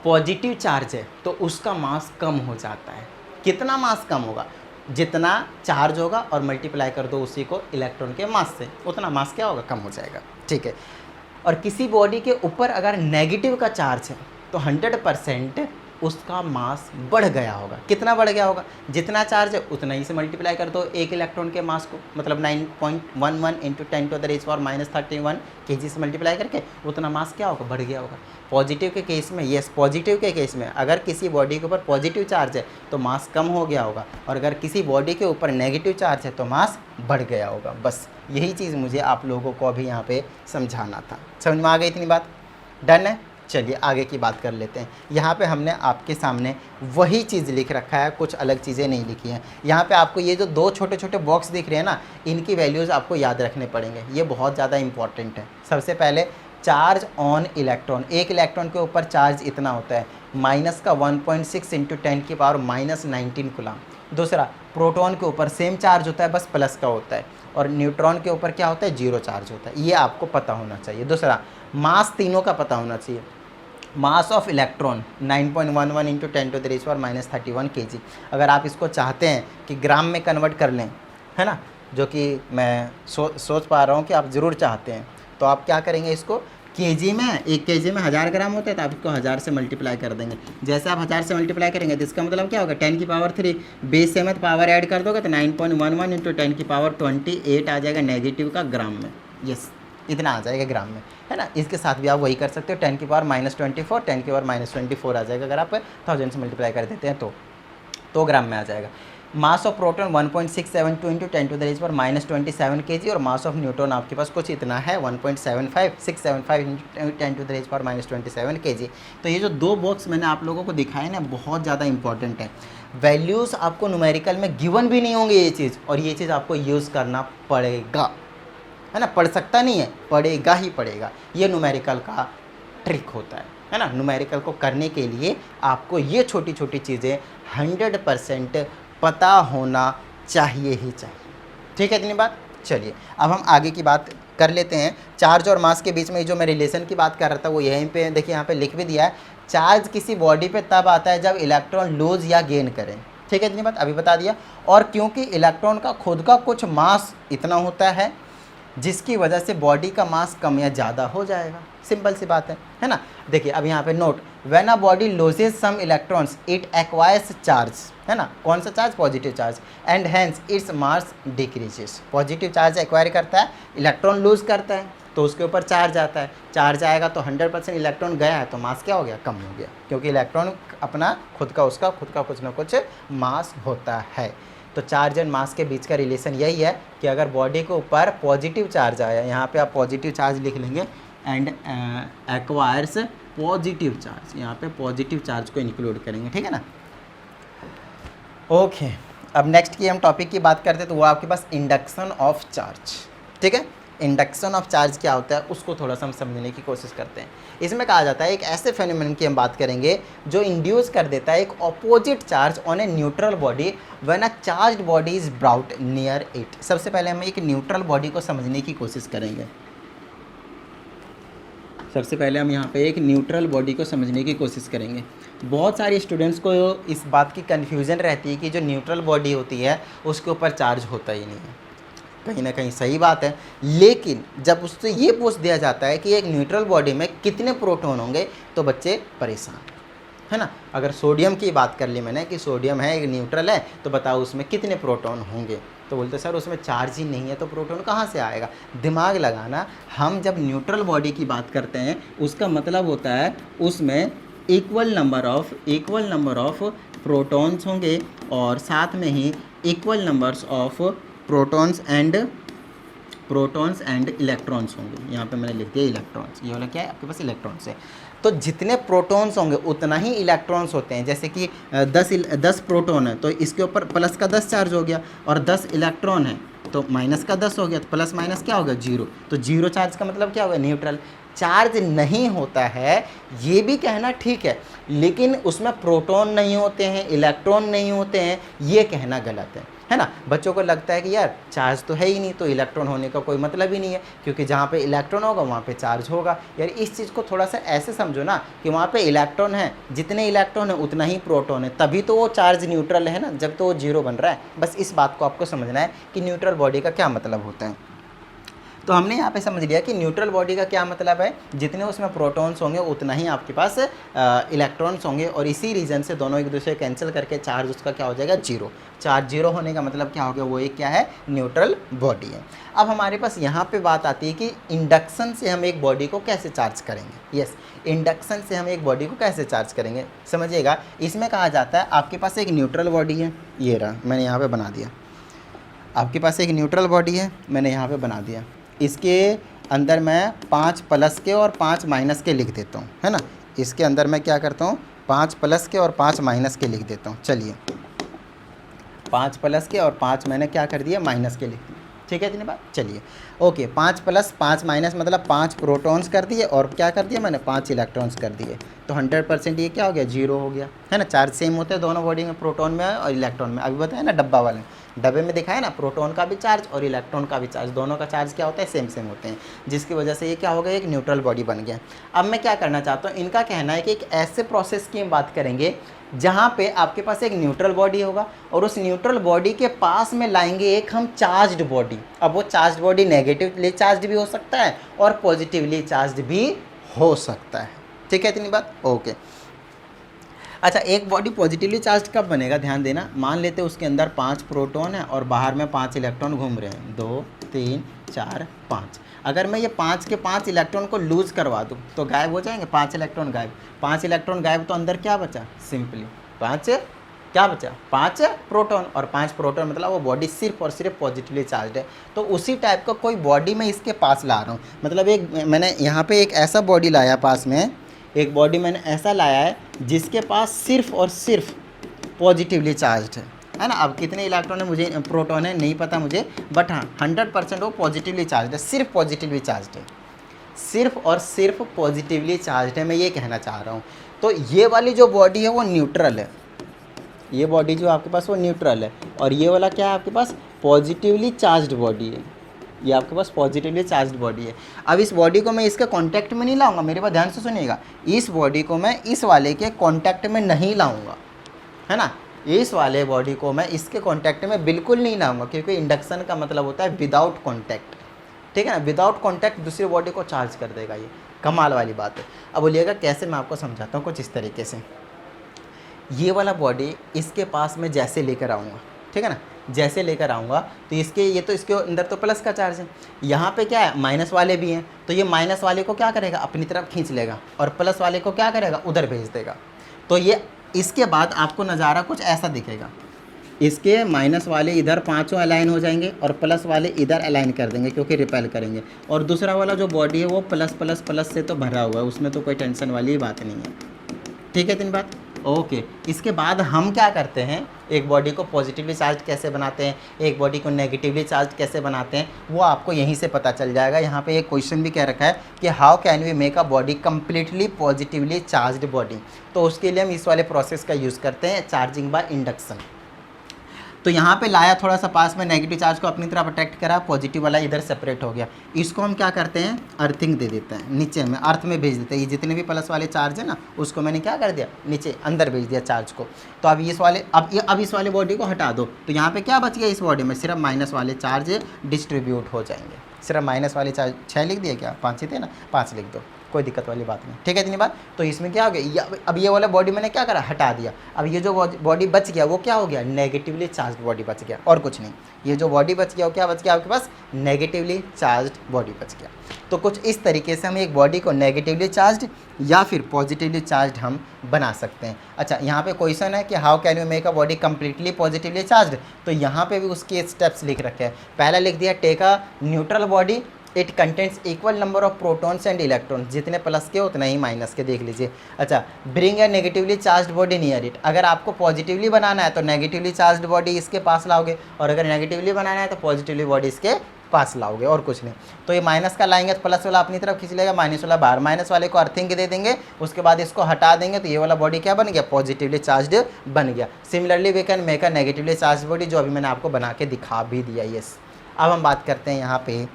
पॉजिटिव चार्ज है तो उसका मास कम हो जाता है। कितना मास कम होगा, जितना चार्ज होगा और मल्टीप्लाई कर दो उसी को इलेक्ट्रॉन के मास से, उतना मास क्या होगा, कम हो जाएगा, ठीक है। और किसी बॉडी के ऊपर अगर नेगेटिव का चार्ज है तो 100% उसका मास बढ़ गया होगा। कितना बढ़ गया होगा, जितना चार्ज है उतना ही से मल्टीप्लाई कर दो एक इलेक्ट्रॉन के मास को, मतलब 9.11 × 10⁻31 kg से मल्टीप्लाई करके उतना मास क्या होगा, बढ़ गया होगा। पॉजिटिव के केस में, यस, पॉजिटिव के केस में अगर किसी बॉडी के ऊपर पॉजिटिव चार्ज है तो मास कम हो गया होगा, और अगर किसी बॉडी के ऊपर नेगेटिव चार्ज है तो मास बढ़ गया होगा। बस यही चीज़ मुझे आप लोगों को अभी यहाँ पे समझाना था। समझ में आ गई इतनी बात? डन है। चलिए आगे की बात कर लेते हैं। यहाँ पे हमने आपके सामने वही चीज़ लिख रखा है, कुछ अलग चीज़ें नहीं लिखी हैं। यहाँ पे आपको ये जो 2 छोटे छोटे बॉक्स दिख रहे हैं ना, इनकी वैल्यूज़ आपको याद रखने पड़ेंगे, ये बहुत ज़्यादा इंपॉर्टेंट है। सबसे पहले चार्ज ऑन इलेक्ट्रॉन, एक इलेक्ट्रॉन के ऊपर चार्ज इतना होता है, माइनस का 1.6 × 10⁻19 कूलम। दूसरा, प्रोटॉन के ऊपर सेम चार्ज होता है, बस प्लस का होता है, और न्यूट्रॉन के ऊपर क्या होता है, 0 चार्ज होता है। ये आपको पता होना चाहिए। दूसरा, मास तीनों का पता होना चाहिए। Mass of electron 9.11 × 10⁻31 kg। अगर आप इसको चाहते हैं कि ग्राम में कन्वर्ट कर लें, है ना, जो कि मैं सोच पा रहा हूँ कि आप ज़रूर चाहते हैं, तो आप क्या करेंगे, इसको केजी में, 1 kg में 1000 ग्राम होता है, तो आप इसको 1000 से मल्टीप्लाई कर देंगे। जैसे आप 1000 से मल्टीप्लाई करेंगे तो इसका मतलब क्या होगा, 10⁻³ बेस से मत पावर ऐड कर दोगे तो 9.11 × 10⁻28 आ जाएगा नेगेटिव का ग्राम में। यस, इतना आ जाएगा ग्राम में, है ना। इसके साथ भी आप वही कर सकते हो, 10⁻24 10⁻24 आ जाएगा। अगर आप 1000 से मल्टीप्लाई कर देते हैं तो ग्राम में आ जाएगा। मास ऑफ प्रोटॉन 1.672 × 10⁻27 kg, और मास ऑफ न्यूट्रॉन आपके पास कुछ इतना है 1.675 × 10⁻27 kg। तो ये जो 2 बॉक्स मैंने आप लोगों को दिखाए ना, बहुत ज़्यादा इंपॉर्टेंट है। वैल्यूज़ आपको न्यूमेरिकल में गिवन भी नहीं होंगे ये चीज़, और ये चीज़ आपको यूज़ करना पड़ेगा, है ना। पढ़ सकता नहीं है, पढ़ेगा ही पड़ेगा। ये न्यूमेरिकल का ट्रिक होता है ना। न्यूमेरिकल को करने के लिए आपको ये छोटी छोटी चीज़ें 100% पता होना चाहिए ही चाहिए, ठीक है इतनी बात। चलिए अब हम आगे की बात कर लेते हैं। चार्ज और मास के बीच में जो मैं रिलेशन की बात कर रहा था वो यहीं पे देखिए, यहाँ पे लिख भी दिया है। चार्ज किसी बॉडी पे तब आता है जब इलेक्ट्रॉन लूज या गेन करें, ठीक है इतनी बात अभी बता दिया। और क्योंकि इलेक्ट्रॉन का खुद का कुछ मास इतना होता है जिसकी वजह से बॉडी का मास कम या ज़्यादा हो जाएगा, सिंपल सी बात है ना। देखिए अब यहाँ पे note, when a body loses some electrons it acquires charge, है ना। कौन सा charge, positive charge, and hence its mass decreases. Positive charge acquire करता है, इलेक्ट्रॉन लूज करता है तो उसके ऊपर चार्ज आता है। चार्ज आएगा तो 100% इलेक्ट्रॉन गया है तो मास क्या हो गया, कम हो गया, क्योंकि इलेक्ट्रॉन अपना खुद का कुछ ना कुछ मास होता है। तो चार्ज एंड मास के बीच का रिलेशन यही है कि अगर बॉडी के ऊपर पॉजिटिव चार्ज आया, यहाँ पे आप पॉजिटिव चार्ज लिख लेंगे, एंड एक्वायर्स पॉजिटिव चार्ज, यहाँ पे पॉजिटिव चार्ज को इंक्लूड करेंगे, ठीक है ना। ओके, अब नेक्स्ट की हम टॉपिक की बात करते हैं तो वो आपके पास इंडक्शन ऑफ चार्ज। ठीक है, इंडक्शन ऑफ चार्ज क्या होता है उसको थोड़ा सा हम समझने की कोशिश करते हैं। इसमें कहा जाता है एक ऐसे फेनोमेनन की हम बात करेंगे जो इंड्यूस कर देता है एक opposite charge on a neutral body when a charged body is brought near it. सबसे पहले हम एक न्यूट्रल बॉडी को समझने की कोशिश करेंगे। सबसे पहले हम यहाँ पे एक न्यूट्रल बॉडी को समझने की कोशिश करेंगे। बहुत सारे स्टूडेंट्स को इस बात की कन्फ्यूज़न रहती है कि जो न्यूट्रल बॉडी होती है उसके ऊपर चार्ज होता ही नहीं है। कहीं ना कहीं सही बात है, लेकिन जब उससे ये पूछ दिया जाता है कि एक न्यूट्रल बॉडी में कितने प्रोटॉन होंगे तो बच्चे परेशान, है ना। अगर सोडियम की बात कर ली मैंने कि सोडियम है एक न्यूट्रल है तो बताओ उसमें कितने प्रोटॉन होंगे, तो बोलते सर उसमें चार्ज ही नहीं है तो प्रोटॉन कहाँ से आएगा। दिमाग लगाना, हम जब न्यूट्रल बॉडी की बात करते हैं उसका मतलब होता है उसमें इक्वल नंबर ऑफ प्रोटॉन्स होंगे और साथ में ही equal numbers of protons and electrons होंगे। यहाँ पे मैंने लिख दिया इलेक्ट्रॉन्स, ये वाला क्या है आपके पास इलेक्ट्रॉन्स है। तो जितने प्रोटॉन्स होंगे उतना ही इलेक्ट्रॉन्स होते हैं। जैसे कि 10 प्रोटॉन है तो इसके ऊपर प्लस का 10 चार्ज हो गया, और 10 इलेक्ट्रॉन है तो माइनस का 10 हो गया, तो प्लस माइनस क्या हो गया 0। तो 0 चार्ज का मतलब क्या होगा न्यूट्रल। चार्ज नहीं होता है ये भी कहना ठीक है, लेकिन उसमें प्रोटॉन नहीं होते हैं, इलेक्ट्रॉन नहीं होते हैं, ये कहना गलत है ना। बच्चों को लगता है कि यार चार्ज तो है ही नहीं तो इलेक्ट्रॉन होने का कोई मतलब ही नहीं है, क्योंकि जहाँ पे इलेक्ट्रॉन होगा वहाँ पे चार्ज होगा। यार इस चीज़ को थोड़ा सा ऐसे समझो ना कि वहाँ पे इलेक्ट्रॉन है, जितने इलेक्ट्रॉन है उतना ही प्रोटॉन है, तभी तो वो चार्ज न्यूट्रल है ना, जब तो वो 0 बन रहा है। बस इस बात को आपको समझना है कि न्यूट्रल बॉडी का क्या मतलब होता है। तो हमने यहाँ पे समझ लिया कि न्यूट्रल बॉडी का क्या मतलब है, जितने उसमें प्रोटॉन्स होंगे उतना ही आपके पास इलेक्ट्रॉन्स होंगे, और इसी रीज़न से दोनों एक दूसरे कैंसिल करके चार्ज उसका क्या हो जाएगा 0। चार्ज 0 होने का मतलब क्या हो गया, वो एक क्या है न्यूट्रल बॉडी है। अब हमारे पास यहाँ पे बात आती है कि इंडक्शन से हम एक बॉडी को कैसे चार्ज करेंगे। यस, इंडक्शन से हम एक बॉडी को कैसे चार्ज करेंगे समझिएगा। इसमें कहा जाता है आपके पास एक न्यूट्रल बॉडी है, ये रहा मैंने यहाँ पर बना दिया। आपके पास एक न्यूट्रल बॉडी है, मैंने यहाँ पर बना दिया। इसके अंदर मैं 5 प्लस के और 5 माइनस के लिख देता हूँ, है ना। इसके अंदर मैं क्या करता हूँ 5 प्लस के और 5 माइनस के लिख देता हूँ। चलिए 5 प्लस के और 5 मैंने क्या कर दिया माइनस के लिख दिए, ठीक है इतनी बात। चलिए ओके, 5 प्लस 5 माइनस मतलब 5 प्रोटॉन्स कर दिए और क्या कर दिया मैंने 5 इलेक्ट्रॉन्स कर दिए, तो 100% ये क्या हो गया 0 हो गया, है ना। चार्ज सेम होते हैं दोनों बॉडी में, प्रोटॉन में और इलेक्ट्रॉन में। अभी बताया ना डब्बा वाले डब्बे में दिखाया ना, प्रोटॉन का भी चार्ज और इलेक्ट्रॉन का भी चार्ज, दोनों का चार्ज क्या होता है सेम होते हैं, जिसकी वजह से ये क्या हो गया एक न्यूट्रल बॉडी बन गया। अब मैं क्या करना चाहता हूँ, इनका कहना है कि एक ऐसे प्रोसेस की हम बात करेंगे जहाँ पे आपके पास एक न्यूट्रल बॉडी होगा और उस न्यूट्रल बॉडी के पास में लाएंगे एक हम चार्ज्ड बॉडी। अब वो चार्ज्ड बॉडी नेगेटिवली चार्ज्ड भी हो सकता है और पॉजिटिवली चार्ज्ड भी हो सकता है, ठीक है इतनी बात ओके। अच्छा, एक बॉडी पॉजिटिवली चार्ज कब बनेगा, ध्यान देना। मान लेते हैं उसके अंदर 5 प्रोटॉन है और बाहर में 5 इलेक्ट्रॉन घूम रहे हैं, 2 3 4 5। अगर मैं ये 5 के 5 इलेक्ट्रॉन को लूज करवा दूँ तो गायब हो जाएंगे, 5 इलेक्ट्रॉन गायब। 5 इलेक्ट्रॉन गायब तो अंदर क्या बचा, सिंपली 5 क्या बचा 5 प्रोटॉन, और 5 प्रोटॉन मतलब वो बॉडी सिर्फ और सिर्फ पॉजिटिवली चार्ज है। तो उसी टाइप का कोई बॉडी मैं इसके पास ला रहा हूँ, मतलब एक मैंने यहाँ पे एक ऐसा बॉडी लाया, पास में एक बॉडी मैंने ऐसा लाया है जिसके पास सिर्फ और सिर्फ पॉजिटिवली चार्ज है ना। अब कितने इलेक्ट्रॉन है मुझे, प्रोटॉन है नहीं पता मुझे, बट हाँ 100% वो पॉजिटिवली चार्ज है, सिर्फ पॉजिटिवली चार्ज है, सिर्फ और सिर्फ पॉजिटिवली चार्ज है, मैं ये कहना चाह रहा हूँ। तो ये वाली जो बॉडी है वो न्यूट्रल है, ये बॉडी जो आपके पास वो न्यूट्रल है, और ये वाला क्या है आपके पास पॉजिटिवली चार्ज्ड बॉडी है, ये आपके पास पॉजिटिवली चार्ज्ड बॉडी है। अब इस बॉडी को मैं इसके कांटेक्ट में नहीं लाऊंगा, मेरे पास ध्यान से सुनिएगा, इस बॉडी को मैं इस वाले के कांटेक्ट में नहीं लाऊंगा, है ना। इस वाले बॉडी को मैं इसके कांटेक्ट में बिल्कुल नहीं लाऊंगा, क्योंकि इंडक्शन का मतलब होता है विदाउट कांटेक्ट, ठीक है ना। विदाउट कांटेक्ट दूसरी बॉडी को चार्ज कर देगा, ये कमाल वाली बात है। अब बोलिएगा कैसे, मैं आपको समझाता हूँ कुछ इस तरीके से। ये वाला बॉडी इसके पास में जैसे लेकर आऊँगा, ठीक है ना, जैसे लेकर आऊँगा तो इसके ये तो इसके अंदर तो प्लस का चार्ज है, यहाँ पे क्या है माइनस वाले भी हैं, तो ये माइनस वाले को क्या करेगा अपनी तरफ खींच लेगा और प्लस वाले को क्या करेगा उधर भेज देगा। तो ये इसके बाद आपको नज़ारा कुछ ऐसा दिखेगा, इसके माइनस वाले इधर 5 अलाइन हो जाएंगे और प्लस वाले इधर अलाइन कर देंगे क्योंकि रिपेल करेंगे, और दूसरा वाला जो बॉडी है वो प्लस प्लस प्लस से तो भरा हुआ है, उसमें तो कोई टेंशन वाली बात नहीं है, ठीक है इतनी बात ओके, इसके बाद हम क्या करते हैं, एक बॉडी को पॉजिटिवली चार्ज कैसे बनाते हैं, एक बॉडी को नेगेटिवली चार्ज कैसे बनाते हैं, वो आपको यहीं से पता चल जाएगा। यहाँ पे एक क्वेश्चन भी कह रखा है कि how can we make a body completely positively charged body. तो उसके लिए हम इस वाले प्रोसेस का यूज़ करते हैं, चार्जिंग बाय इंडक्शन। तो यहाँ पे लाया थोड़ा सा पास में, नेगेटिव चार्ज को अपनी तरफ अट्रैक्ट करा, पॉजिटिव वाला इधर सेपरेट हो गया। इसको हम क्या करते हैं, अर्थिंग दे देते हैं, नीचे में अर्थ में भेज देते हैं। ये जितने भी प्लस वाले चार्ज है ना, उसको मैंने क्या कर दिया, नीचे अंदर भेज दिया चार्ज को। तो अब इस वाले अब इस वाले बॉडी को हटा दो, तो यहाँ पर क्या बच गया, इस बॉडी में सिर्फ माइनस वाले चार्ज डिस्ट्रीब्यूट हो जाएंगे। सिर्फ माइनस वाले चार्ज 6 लिख दिया क्या, 5 ही थे ना, 5 लिख दो, कोई दिक्कत वाली बात नहीं, ठीक है। इतनी बात। तो इसमें क्या हो गया, अब ये वाला बॉडी मैंने क्या करा, हटा दिया। अब ये जो बॉडी बच गया वो क्या हो गया, नेगेटिवली चार्ज बॉडी बच गया, और कुछ नहीं। ये जो बॉडी बच गया वो क्या बच गया आपके पास, नेगेटिवली चार्ज बॉडी बच गया। तो कुछ इस तरीके से हम एक बॉडी को नेगेटिवली चार्ज या फिर पॉजिटिवली चार्ज हम बना सकते हैं। अच्छा, यहाँ पे क्वेश्चन है कि how can you make a body completely positively charge. तो यहाँ पे भी उसके स्टेप्स लिख रखे हैं। पहला लिख दिया, take a neutral body, it contains equal number of protons and electrons, जितने प्लस के उतने ही माइनस के, देख लीजिए। अच्छा, bring a negatively charge body near it, अगर आपको पॉजिटिवली बनाना है तो नेगेटिवली चार्ज बॉडी इसके पास लाओगे, और अगर नेगेटिवली बनाना है तो पॉजिटिवली बॉडी इसके पास लाओगे, और कुछ नहीं। तो ये माइनस का लाएंगे तो प्लस वाला अपनी तरफ खींच लेगा, माइनस वाला बाहर, माइनस वाले को अर्थिंग दे देंगे, उसके बाद इसको हटा देंगे, तो ये वाला बॉडी क्या बन गया, पॉजिटिवली चार्ज बन गया। Similarly we can make a negatively charge body, जो अभी मैंने आपको बना के दिखा भी दिया। यस, अब हम बात करते हैं यहाँ पे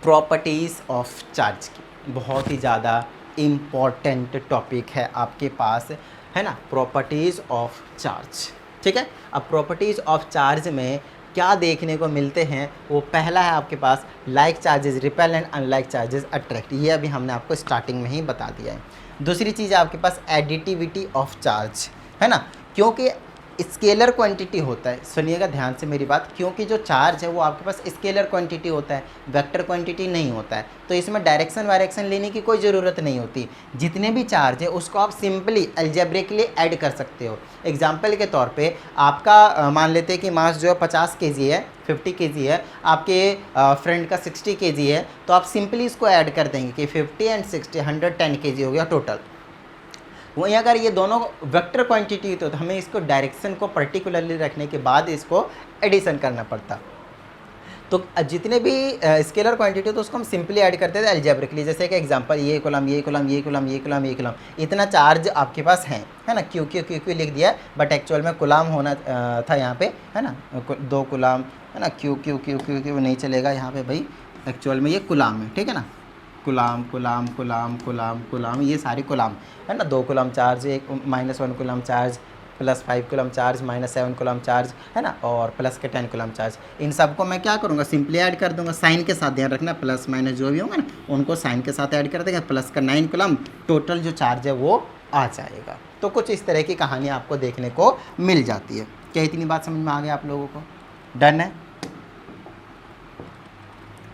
प्रॉपर्टीज़ ऑफ चार्ज की। बहुत ही ज़्यादा इम्पॉर्टेंट टॉपिक है आपके पास, है ना, प्रॉपर्टीज़ ऑफ चार्ज, ठीक है। अब प्रॉपर्टीज़ ऑफ चार्ज में क्या देखने को मिलते हैं, वो पहला है आपके पास like charges repel and unlike charges attract, ये अभी हमने आपको स्टार्टिंग में ही बता दिया है। दूसरी चीज़ है आपके पास एडिटिविटी ऑफ चार्ज, है ना, क्योंकि स्केलर क्वांटिटी होता है, सुनिएगा ध्यान से मेरी बात, क्योंकि जो चार्ज है वो आपके पास स्केलर क्वांटिटी होता है, वेक्टर क्वांटिटी नहीं होता है। तो इसमें डायरेक्शन वायरेक्शन लेने की कोई ज़रूरत नहीं होती। जितने भी चार्ज है उसको आप सिंपली अलजेब्रिकली ऐड कर सकते हो। एग्जाम्पल के तौर पे आपका मान लेते हैं कि मास जो है 50 kg है, 50 kg है, आपके फ्रेंड का 60 kg है, तो आप सिंपली इसको ऐड कर देंगे कि 50 एंड 60 110 kg हो गया टोटल। वहीं अगर ये दोनों वेक्टर क्वांटिटी तो हमें इसको डायरेक्शन को पर्टिकुलरली रखने के बाद इसको एडिशन करना पड़ता। तो जितने भी स्केलर क्वांटिटी तो उसको हम सिंपली ऐड करते थे अलजेब्रिकली। जैसे कि एग्जांपल, ये कॉलम ये कॉलम ये कॉलम ये कॉलम ये कॉलम, इतना चार्ज आपके पास है ना, क्यू क्यू क्यू क्यू लिख दिया, बट एक्चुअल में कुलाम होना था यहाँ पे, है ना, 2 कुलाम, है ना, Q Q Q Q Q नहीं चलेगा यहाँ पे भाई, एक्चुअल में ये कुलाम है, ठीक है ना, कुलाम कुलाम कुलाम कुलाम कुलाम, ये सारी कुलाम है ना, 2 कुलाम चार्ज, एक -1 coulomb charge, +5 coulomb charge, -7 coulomb charge, है ना, और प्लस के 10 कुलाम चार्ज। इन सब को मैं क्या करूँगा, सिंपली ऐड कर दूंगा, साइन के साथ, ध्यान रखना, प्लस माइनस जो भी होंगे ना उनको साइन के साथ ऐड कर देंगे, प्लस का 9 कुलाम, टोटल जो चार्ज है वो आ जाएगा। तो कुछ इस तरह की कहानी आपको देखने को मिल जाती है। क्या इतनी बात समझ में आ गया आप लोगों को? डन है,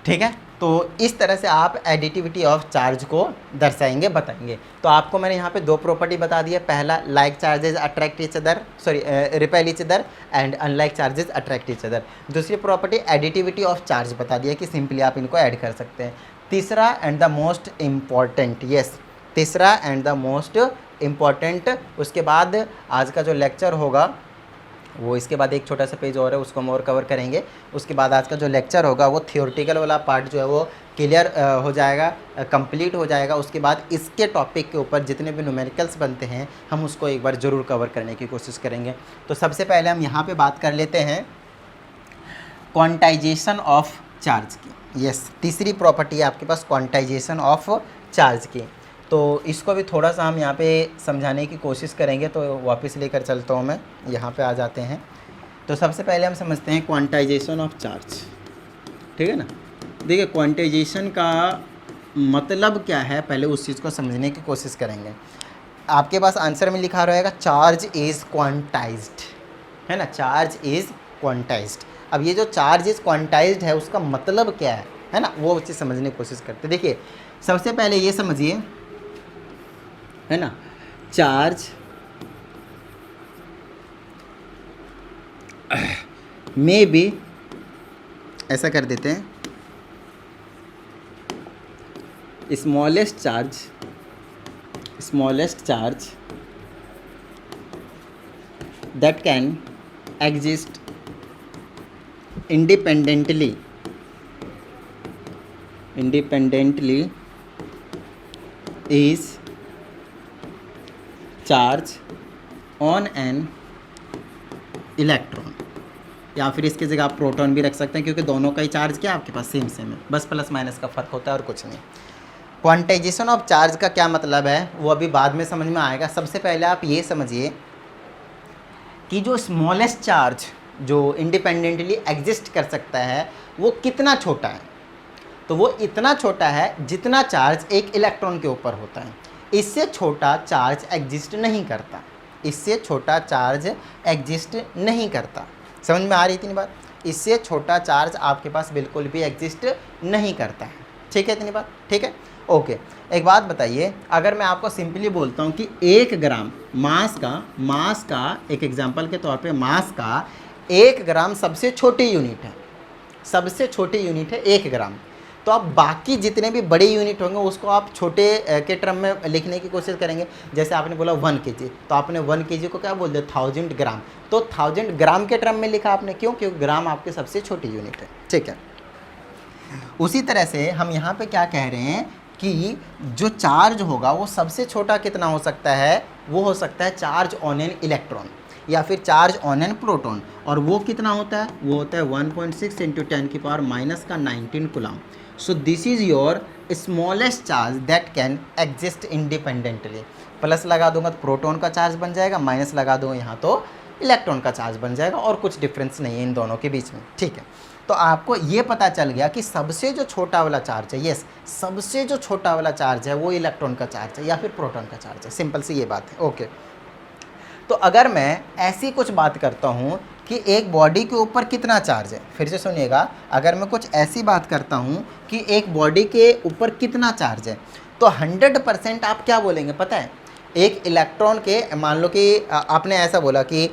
ठीक है। तो इस तरह से आप एडिटिविटी ऑफ चार्ज को दर्शाएंगे, बताएंगे। तो आपको मैंने यहाँ पे 2 प्रॉपर्टी बता दी है। पहला, like charges attract each other, repel each other, and unlike charges attract each other. दूसरी प्रॉपर्टी एडिटिविटी ऑफ चार्ज बता दिया कि सिंपली आप इनको ऐड कर सकते हैं। तीसरा and the most important, yes, तीसरा एंड द मोस्ट इम्पॉर्टेंट, उसके बाद आज का जो लेक्चर होगा वो, इसके बाद एक छोटा सा पेज और है उसको हम और कवर करेंगे। उसके बाद आज का जो लेक्चर होगा वो थियोरेटिकल वाला पार्ट जो है वो क्लियर हो जाएगा, कंप्लीट हो जाएगा। उसके बाद इसके टॉपिक के ऊपर जितने भी न्यूमेरिकल्स बनते हैं हम उसको एक बार ज़रूर कवर करने की कोशिश करेंगे। तो सबसे पहले हम यहाँ पे बात कर लेते हैं क्वांटाइजेशन ऑफ चार्ज की। यस, तीसरी प्रॉपर्टी है आपके पास क्वांटाइजेशन ऑफ चार्ज की। तो इसको भी थोड़ा सा हम यहाँ पे समझाने की कोशिश करेंगे। तो वापस लेकर चलता हूँ मैं, यहाँ पे आ जाते हैं। तो सबसे पहले हम समझते हैं क्वांटाइजेशन ऑफ चार्ज, ठीक है ना। देखिए क्वांटाइजेशन का मतलब क्या है, पहले उस चीज़ को समझने की कोशिश करेंगे। आपके पास आंसर में लिखा रहेगा चार्ज इज़ क्वांटाइज्ड, है ना, चार्ज इज़ क्वांटाइज्ड। अब ये जो चार्ज इज़ क्वांटाइज्ड है उसका मतलब क्या है ना, वो चीज़ समझने की कोशिश करते। देखिए सबसे पहले ये समझिए, है ना, चार्ज में भी, ऐसा कर देते हैं, smallest charge that can exist independently is charge on an electron, या फिर इसकी जगह आप प्रोटॉन भी रख सकते हैं क्योंकि दोनों का ही चार्ज क्या आपके पास सेम सेम है, बस प्लस माइनस का फ़र्क होता है और कुछ नहीं। क्वांटाइजेशन ऑफ चार्ज का क्या मतलब है वो अभी बाद में समझ में आएगा। सबसे पहले आप ये समझिए कि जो स्मॉलेस्ट चार्ज जो इंडिपेंडेंटली एग्जिस्ट कर सकता है वो कितना छोटा है, तो वो इतना छोटा है जितना चार्ज एक इलेक्ट्रॉन के ऊपर होता है। इससे छोटा चार्ज एग्जिस्ट नहीं करता, इससे छोटा चार्ज एग्जिस्ट नहीं करता। समझ में आ रही थी बात? इससे छोटा चार्ज आपके पास बिल्कुल भी एग्जिस्ट नहीं करता है। ठीक है इतनी बात? ठीक है, ओके। एक बात बताइए, अगर मैं आपको सिंपली बोलता हूँ कि 1 ग्राम मास का एक एग्जांपल के तौर पे मास का 1 ग्राम सबसे छोटी यूनिट है, सबसे छोटी यूनिट है 1 ग्राम। तो आप बाकी जितने भी बड़े यूनिट होंगे उसको आप छोटे के टर्म में लिखने की कोशिश करेंगे। जैसे आपने बोला 1 kg, तो आपने 1 kg को क्या बोल दिया? 1000 ग्राम। तो 1000 ग्राम के टर्म में लिखा आपने, क्यों? क्योंकि ग्राम आपकी सबसे छोटी यूनिट है। ठीक है, उसी तरह से हम यहाँ पे क्या कह रहे हैं कि जो चार्ज होगा वो सबसे छोटा कितना हो सकता है? वो हो सकता है चार्ज ऑन एन इलेक्ट्रॉन या फिर चार्ज ऑन एन प्रोटॉन। और वो कितना होता है? वो होता है 1.6 × 10⁻⁻⁻19 coulomb. So this is your smallest charge that can exist independently. Plus लगा दूंगा तो प्रोटॉन का चार्ज बन जाएगा, माइनस लगा दूंगा यहाँ तो इलेक्ट्रॉन का चार्ज बन जाएगा, और कुछ डिफरेंस नहीं है इन दोनों के बीच में। ठीक है, तो आपको ये पता चल गया कि सबसे जो छोटा वाला चार्ज है, यस, सबसे जो छोटा वाला चार्ज है वो इलेक्ट्रॉन का चार्ज है या फिर प्रोटॉन का चार्ज है। सिंपल सी ये बात है। ओके, तो अगर मैं ऐसी कुछ बात करता हूँ कि एक बॉडी के ऊपर कितना चार्ज है, फिर से सुनिएगा, अगर मैं कुछ ऐसी बात करता हूँ कि एक बॉडी के ऊपर कितना चार्ज है, तो 100% आप क्या बोलेंगे पता है? एक इलेक्ट्रॉन के, मान लो कि आपने ऐसा बोला कि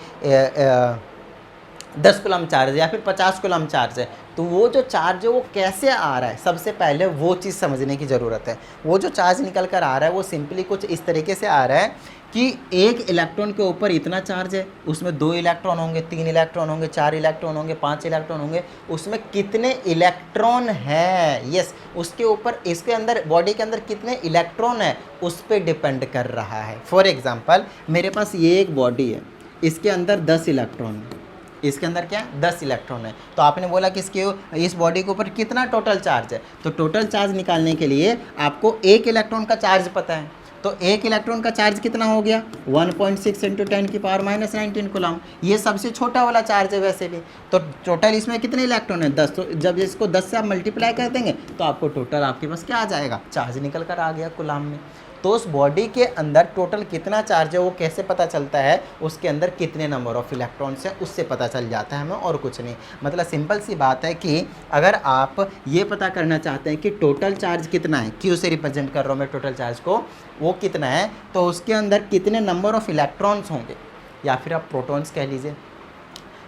10 कूलम चार्ज है या फिर 50 कूलम चार्ज है, तो वो जो चार्ज है वो कैसे आ रहा है, सबसे पहले वो चीज़ समझने की ज़रूरत है। वो जो चार्ज निकल कर आ रहा है वो सिंपली कुछ इस तरीके से आ रहा है कि एक इलेक्ट्रॉन के ऊपर इतना चार्ज है, उसमें 2 इलेक्ट्रॉन होंगे, 3 इलेक्ट्रॉन होंगे, 4 इलेक्ट्रॉन होंगे, 5 इलेक्ट्रॉन होंगे, उसमें कितने इलेक्ट्रॉन है, यस, उसके ऊपर, इसके अंदर बॉडी के अंदर कितने इलेक्ट्रॉन है उस पर डिपेंड कर रहा है। फॉर एग्जांपल मेरे पास ये एक बॉडी है, इसके अंदर 10 इलेक्ट्रॉन है, इसके अंदर क्या 10 इलेक्ट्रॉन है। तो आपने बोला कि इसके इस बॉडी के ऊपर कितना टोटल चार्ज है, तो टोटल चार्ज निकालने के लिए आपको एक इलेक्ट्रॉन का चार्ज पता है, तो एक इलेक्ट्रॉन का चार्ज कितना हो गया? 1.6 × 10⁻⁻19 कूलम। ये सबसे छोटा वाला चार्ज है वैसे भी। तो टोटल इसमें कितने इलेक्ट्रॉन है? 10। तो जब इसको 10 से आप मल्टीप्लाई कर देंगे तो आपको टोटल आपके पास क्या आ जाएगा? चार्ज निकल कर आ गया कूलम में। तो उस बॉडी के अंदर टोटल कितना चार्ज है वो कैसे पता चलता है? उसके अंदर कितने नंबर ऑफ इलेक्ट्रॉन्स हैं उससे पता चल जाता है हमें, और कुछ नहीं। मतलब सिंपल सी बात है कि अगर आप ये पता करना चाहते हैं कि टोटल चार्ज कितना है, क्यू से रिप्रेजेंट कर रहा हूँ मैं टोटल चार्ज को, वो कितना है, तो उसके अंदर कितने नंबर ऑफ इलेक्ट्रॉन्स होंगे, या फिर आप प्रोटॉन्स कह लीजिए,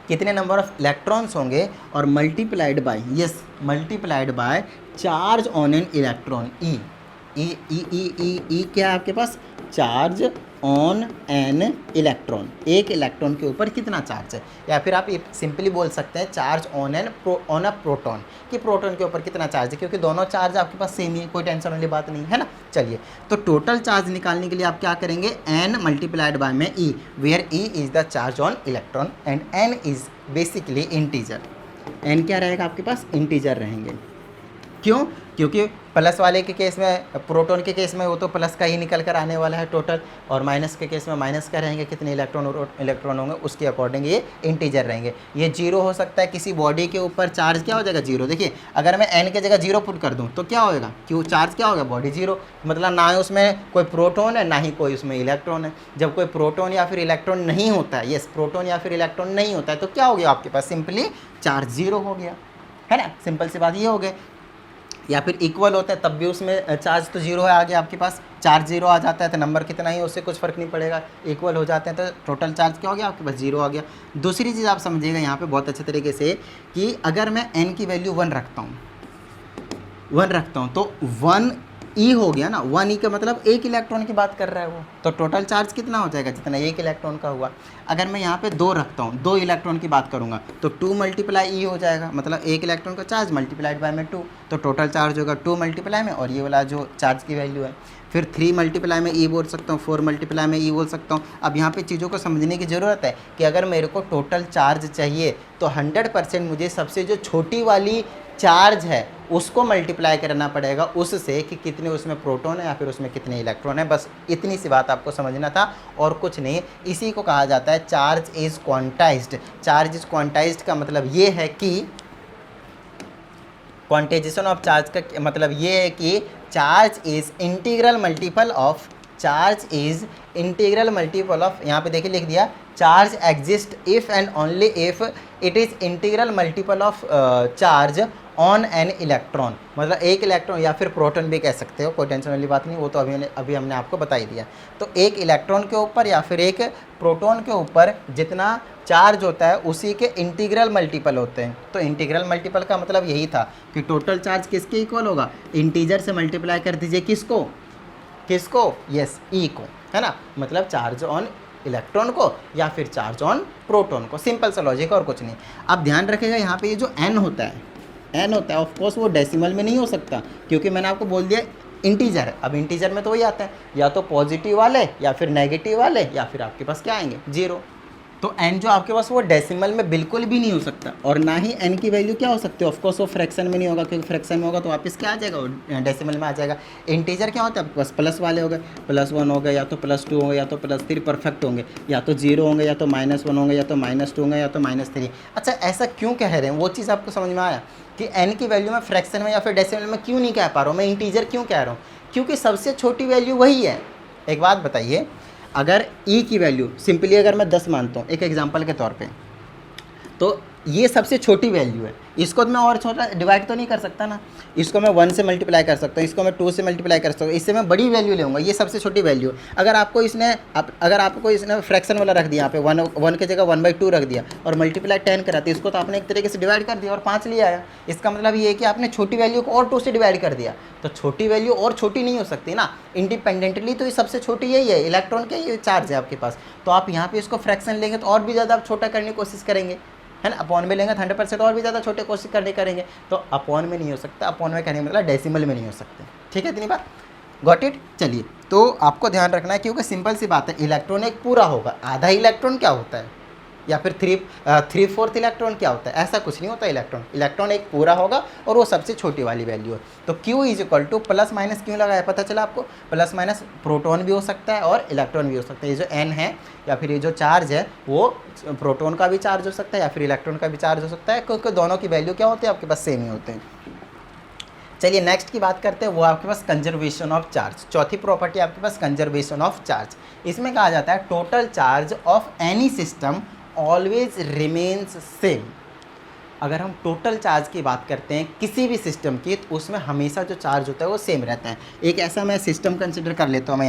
कितने नंबर ऑफ इलेक्ट्रॉन्स होंगे, और multiplied by, yes, multiplied by charge on an electron, e क्या है आपके पास? चार्ज ऑन एन इलेक्ट्रॉन, एक इलेक्ट्रॉन के ऊपर कितना चार्ज है। या फिर आप सिंपली बोल सकते हैं चार्ज ऑन अ प्रोटॉन, कि प्रोटॉन के ऊपर कितना चार्ज है, क्योंकि दोनों चार्ज आपके पास सेम ही है, कोई टेंशन वाली बात नहीं है ना। चलिए, तो टोटल चार्ज निकालने के लिए आप क्या करेंगे? एन मल्टीप्लाइड बाय में e, where e is the charge on electron and n is basically integer. N क्या रहेगा आपके पास? इंटीजर रहेंगे। क्यों? क्योंकि प्लस वाले के केस में, प्रोटॉन के केस में वो तो प्लस का ही निकल कर आने वाला है टोटल, और माइनस के केस में माइनस का रहेंगे, कितने इलेक्ट्रॉन होंगे उसके अकॉर्डिंग ये इंटीजर रहेंगे। ये 0 हो सकता है, किसी बॉडी के ऊपर चार्ज क्या हो जाएगा? 0। देखिए, अगर मैं n के जगह 0 पुट कर दूं तो क्या होएगा? क्यों चार्ज क्या होगा? बॉडी 0, मतलब ना ही उसमें कोई प्रोटॉन है ना ही कोई उसमें इलेक्ट्रॉन है। जब कोई प्रोटॉन या फिर इलेक्ट्रॉन नहीं होता है, यस, प्रोटॉन या फिर इलेक्ट्रॉन नहीं होता है, तो क्या हो गया आपके पास? सिंपली चार्ज 0 हो गया, है ना। सिंपल सी बात ये हो गई। या फिर इक्वल होता है तब भी उसमें चार्ज तो 0 है, आगे आपके पास चार्ज 0 आ जाता है, तो नंबर कितना ही उससे कुछ फ़र्क नहीं पड़ेगा। इक्वल हो जाते हैं तो टोटल चार्ज क्या हो गया आपके पास? 0 आ गया। दूसरी चीज़ आप समझिएगा यहाँ पे बहुत अच्छे तरीके से कि अगर मैं n की वैल्यू 1 रखता हूँ तो 1 ई हो गया ना, 1 ई का मतलब एक इलेक्ट्रॉन की बात कर रहा है वो, तो टोटल चार्ज कितना हो जाएगा, जितना एक इलेक्ट्रॉन का हुआ। अगर मैं यहाँ पे 2 रखता हूँ, 2 इलेक्ट्रॉन की बात करूँगा, तो 2 मल्टीप्लाई ई हो जाएगा, मतलब एक इलेक्ट्रॉन का चार्ज मल्टीप्लाइड बाय में 2, तो टोटल चार्ज होगा 2 मल्टीप्लाई में, और ये वाला जो चार्ज की वैल्यू है। फिर 3 मल्टीप्लाई में ई बोल सकता हूँ, 4 मल्टीप्लाई में ई बोल सकता हूँ। अब यहाँ पे चीज़ों को समझने की ज़रूरत है कि अगर मेरे को टोटल चार्ज चाहिए तो 100% मुझे सबसे जो छोटी वाली चार्ज है उसको मल्टीप्लाई करना पड़ेगा उससे कि कितने उसमें प्रोटॉन है या फिर उसमें कितने इलेक्ट्रॉन है। बस इतनी सी बात आपको समझना था और कुछ नहीं। इसी को कहा जाता है charge is quantized. Charge is quantized का मतलब ये है कि क्वांटाइजेशन ऑफ चार्ज का मतलब ये है कि charge is integral multiple of, charge is integral multiple of, यहाँ पे देखिए लिख दिया, charge exist if and only if it is integral multiple of charge on an electron. मतलब एक इलेक्ट्रॉन या फिर प्रोटॉन भी कह सकते हो, कोई टेंशन वाली बात नहीं, वो तो अभी हमने आपको बता ही दिया। तो एक इलेक्ट्रॉन के ऊपर या फिर एक प्रोटॉन के ऊपर जितना चार्ज होता है उसी के इंटीग्रल मल्टीपल होते हैं। तो इंटीग्रल मल्टीपल का मतलब यही था कि टोटल चार्ज किसके इक्वल होगा, इंटीजर से मल्टीप्लाई कर दीजिए किसको, किसको, यस ई को, है ना, मतलब चार्ज ऑन इलेक्ट्रॉन को या फिर चार्ज ऑन प्रोटॉन को। सिंपल सा लॉजिक और कुछ नहीं। अब ध्यान रखिएगा यहाँ पे ये जो एन होता है, एन होता है ऑफ कोर्स वो डेसिमल में नहीं हो सकता, क्योंकि मैंने आपको बोल दिया इंटीजर है। अब इंटीजर में तो वही आता है, या तो पॉजिटिव वाले या फिर नेगेटिव वाले या फिर आपके पास क्या आएंगे, 0। तो n जो आपके पास वो डेसिमल में बिल्कुल भी नहीं हो सकता, और ना ही n की वैल्यू क्या हो सकती है, ऑफ कोर्स वो फ्रैक्शन में नहीं होगा, क्योंकि फ्रैक्शन में होगा तो वापस क्या आ जाएगा, वो डेसिमल में आ जाएगा। इंटीजर क्या होता है आपके पास, प्लस वाले हो गए, +1 हो गए, या तो +2 होंगे, या तो +3 परफेक्ट होंगे, या तो 0 होंगे, या तो -1 होंगे, या तो -2 होंगे, या तो -3। अच्छा ऐसा क्यों कह रहे हैं, वो चीज़ आपको समझ में आया कि n की वैल्यू मैं फ्रैक्शन में या फिर डेसिमल में क्यों नहीं कह पा रहा हूँ, मैं इंटीजर क्यों कह रहा हूँ, क्योंकि सबसे छोटी वैल्यू वही है। एक बात बताइए, अगर e की वैल्यू सिंपली अगर मैं 10 मानता हूँ एक एग्जांपल के तौर पे, तो ये सबसे छोटी वैल्यू है, इसको मैं और छोटा डिवाइड तो नहीं कर सकता ना, इसको मैं 1 से मल्टीप्लाई कर सकता हूँ, इसको मैं 2 से मल्टीप्लाई कर सकता हूँ, इससे मैं बड़ी वैल्यू लूँगा, ये सबसे छोटी वैल्यू। अगर आपको इसने फ्रैक्शन वाला रख दिया, यहाँ पे 1 की जगह 1/2 रख दिया और मल्टीप्लाई 10 करा, तो इसको तो आपने एक तरीके से डिवाइड कर दिया और 5 लिया आया। इसका मतलब ये है कि आपने छोटी वैल्यू को और 2 से डिवाइड कर दिया, तो छोटी वैल्यू और छोटी नहीं हो सकती ना, इंडिपेंडेंटली तो ये सबसे छोटी यही है, इलेक्ट्रॉन का ये चार्ज है आपके पास। तो आप यहाँ पे इसको फ्रैक्शन लेंगे तो और भी ज़्यादा आप छोटा करने की कोशिश करेंगे, है ना, अपॉन में लेंगे 100% और भी ज़्यादा छोटे कोशिश करने करेंगे, तो अपॉन में नहीं हो सकता, अपॉन में कहने का मतलब डेसिमल में नहीं हो सकते। ठीक है, इतनी बात, गॉट इट। चलिए, तो आपको ध्यान रखना है, क्योंकि सिंपल सी बात है, इलेक्ट्रॉन एक पूरा होगा, आधा इलेक्ट्रॉन क्या होता है, या फिर 3/4 इलेक्ट्रॉन क्या होता है, ऐसा कुछ नहीं होता। इलेक्ट्रॉन एक पूरा होगा और वो सबसे छोटी वाली वैल्यू है। तो Q is equal two plus minus क्यों लगाया, पता चला आपको, प्लस माइनस प्रोटॉन भी हो सकता है और इलेक्ट्रॉन भी हो सकता है। ये जो n है या फिर ये जो चार्ज है वो प्रोटॉन का भी चार्ज हो सकता है या फिर इलेक्ट्रॉन का भी चार्ज हो सकता है, क्योंकि दोनों की वैल्यू क्या होती है आपके पास, सेम ही होते हैं। चलिए नेक्स्ट की बात करते हैं, वो आपके पास कंजर्वेशन ऑफ चार्ज। चौथी प्रॉपर्टी आपके पास कंजर्वेशन ऑफ चार्ज। इसमें कहा जाता है total charge of any system always remains same. अगर हम टोटल चार्ज की बात करते हैं किसी भी सिस्टम की, तो उसमें हमेशा जो चार्ज होता है वो सेम रहता है। एक ऐसा मैं सिस्टम कंसिडर कर लेता हूँ, मैं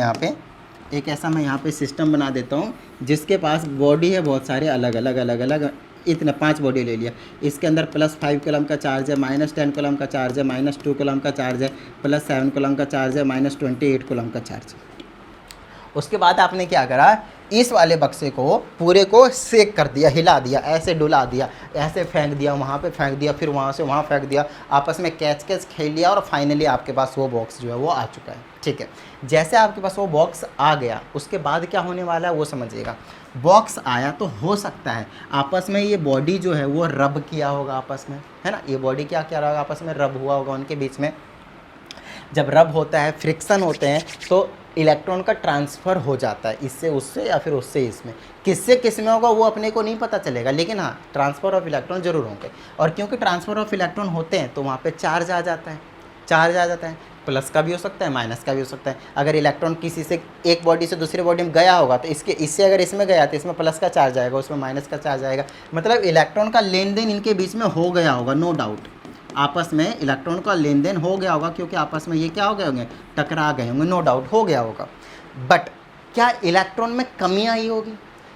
यहाँ पे सिस्टम बना देता हूँ जिसके पास बॉडी है बहुत सारे अलग अलग, इतना 5 बॉडी ले लिया। इसके अंदर +5 कूलम का चार्ज है, -10 कूलम का चार्ज है, -2 कूलम का चार्ज है, +7 कूलम का चार्ज है, -28 कूलम का चार्ज है। उसके बाद आपने क्या करा, इस वाले बक्से को पूरे को सेक कर दिया, हिला दिया, ऐसे डुला दिया, ऐसे फेंक दिया, वहाँ पे फेंक दिया, फिर वहाँ से वहाँ फेंक दिया, आपस में कैच खेल लिया और फाइनली आपके पास वो बॉक्स जो है वो आ चुका है। ठीक है, जैसे आपके पास वो बॉक्स आ गया, उसके बाद क्या होने वाला है वो समझिएगा। बॉक्स आया तो हो सकता है आपस में ये बॉडी जो है वो रब किया होगा आपस में, है ना, ये बॉडी क्या रहा होगा, आपस में रब हुआ होगा उनके बीच में। जब रब होता है, फ्रिक्शन होते हैं, तो इलेक्ट्रॉन का ट्रांसफ़र हो जाता है इससे उससे या फिर उससे इसमें। किससे किस में होगा वो अपने को नहीं पता चलेगा, लेकिन हाँ ट्रांसफ़र ऑफ इलेक्ट्रॉन जरूर होंगे। और क्योंकि ट्रांसफ़र ऑफ इलेक्ट्रॉन होते हैं तो वहाँ पे चार्ज आ जाता है, प्लस का भी हो सकता है, माइनस का भी हो सकता है। अगर इलेक्ट्रॉन किसी से एक बॉडी से दूसरे बॉडी में गया होगा तो इससे अगर इसमें गया तो इसमें प्लस का चार्ज आएगा, उसमें माइनस का चार्ज आएगा। मतलब इलेक्ट्रॉन का लेन देन इनके बीच में हो गया होगा, नो डाउट, आपस में इलेक्ट्रॉन का लेन देन हो गया होगा, क्योंकि आपस में ये क्या हो गए होंगे, टकरा गए होंगे, नो डाउट हो गया होगा। बट क्या इलेक्ट्रॉन में कमी आई होगी,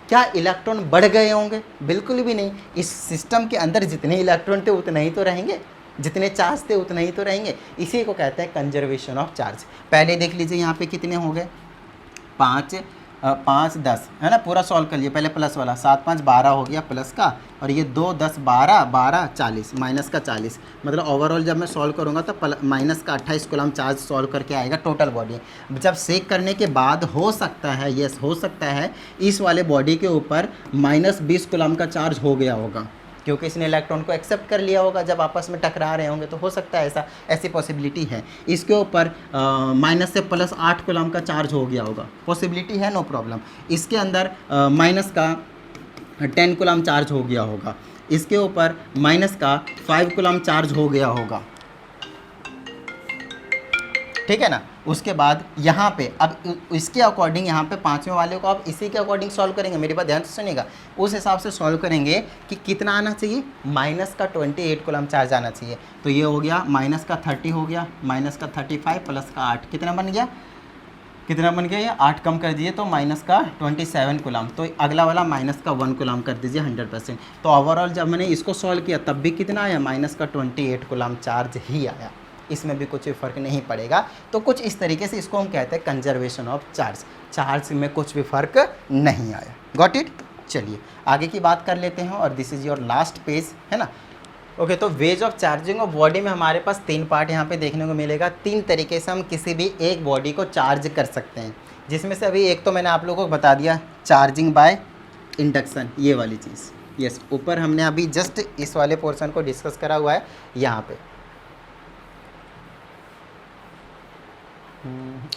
क्या इलेक्ट्रॉन बढ़ गए होंगे, बिल्कुल भी नहीं। इस सिस्टम के अंदर जितने इलेक्ट्रॉन थे उतने ही तो रहेंगे, जितने चार्ज थे उतने ही तो रहेंगे। इसी को कहते हैं कंजर्वेशन ऑफ चार्ज। पहले देख लीजिए यहाँ पे कितने हो गए, 5 10 है ना, पूरा सॉल्व कर लिए। पहले प्लस वाला 7 5 12 हो गया प्लस का, और ये 2 10 12 12 40 माइनस का 40, मतलब ओवरऑल जब मैं सॉल्व करूँगा तो माइनस का 28 कूलम चार्ज सॉल्व करके आएगा टोटल बॉडी। जब सेक करने के बाद हो सकता है, यस हो सकता है इस वाले बॉडी के ऊपर -20 कूलम का चार्ज हो गया होगा, क्योंकि इसने इलेक्ट्रॉन को एक्सेप्ट कर लिया होगा जब आपस में टकरा रहे होंगे, तो हो सकता है ऐसी पॉसिबिलिटी है। इसके ऊपर माइनस से +8 कूलम का चार्ज हो गया होगा, पॉसिबिलिटी है, नो प्रॉब्लम। इसके अंदर माइनस का 10 कूलम चार्ज हो गया होगा, इसके ऊपर माइनस का 5 कूलम चार्ज हो गया होगा, ठीक है ना। उसके बाद यहाँ पे अब इसके अकॉर्डिंग यहाँ पे पाँचवें वाले को आप इसी के अकॉर्डिंग सॉल्व करेंगे, मेरी बात ध्यान से सुनिएगा। उस हिसाब से सॉल्व करेंगे कि कितना आना चाहिए, माइनस का 28 कूलम चार्ज आना चाहिए। तो ये हो गया माइनस का 30 हो गया, माइनस का 35 प्लस का 8 कितना बन गया, कितना बन गया, ये 8 कम कर दीजिए तो माइनस का 27 कूलम। तो अगला वाला माइनस का 1 कूलम कर दीजिए 100%। तो ओवरऑल जब मैंने इसको सॉल्व किया तब भी कितना आया, माइनस का 28 कूलम चार्ज ही आया, इसमें भी कुछ भी फ़र्क नहीं पड़ेगा। तो कुछ इस तरीके से इसको हम कहते हैं कंजर्वेशन ऑफ चार्ज, चार्ज में कुछ भी फ़र्क नहीं आया। Got it. चलिए आगे की बात कर लेते हैं, और this is your last page, है ना। ओके, तो ways of charging of body में हमारे पास 3 पार्ट यहाँ पे देखने को मिलेगा। 3 तरीके से हम किसी भी एक बॉडी को चार्ज कर सकते हैं, जिसमें से अभी एक तो मैंने आप लोगों को बता दिया, चार्जिंग बाय इंडक्शन, ये वाली चीज़। यस, ऊपर हमने अभी जस्ट इस वाले पोर्शन को डिस्कस करा हुआ है यहाँ पे,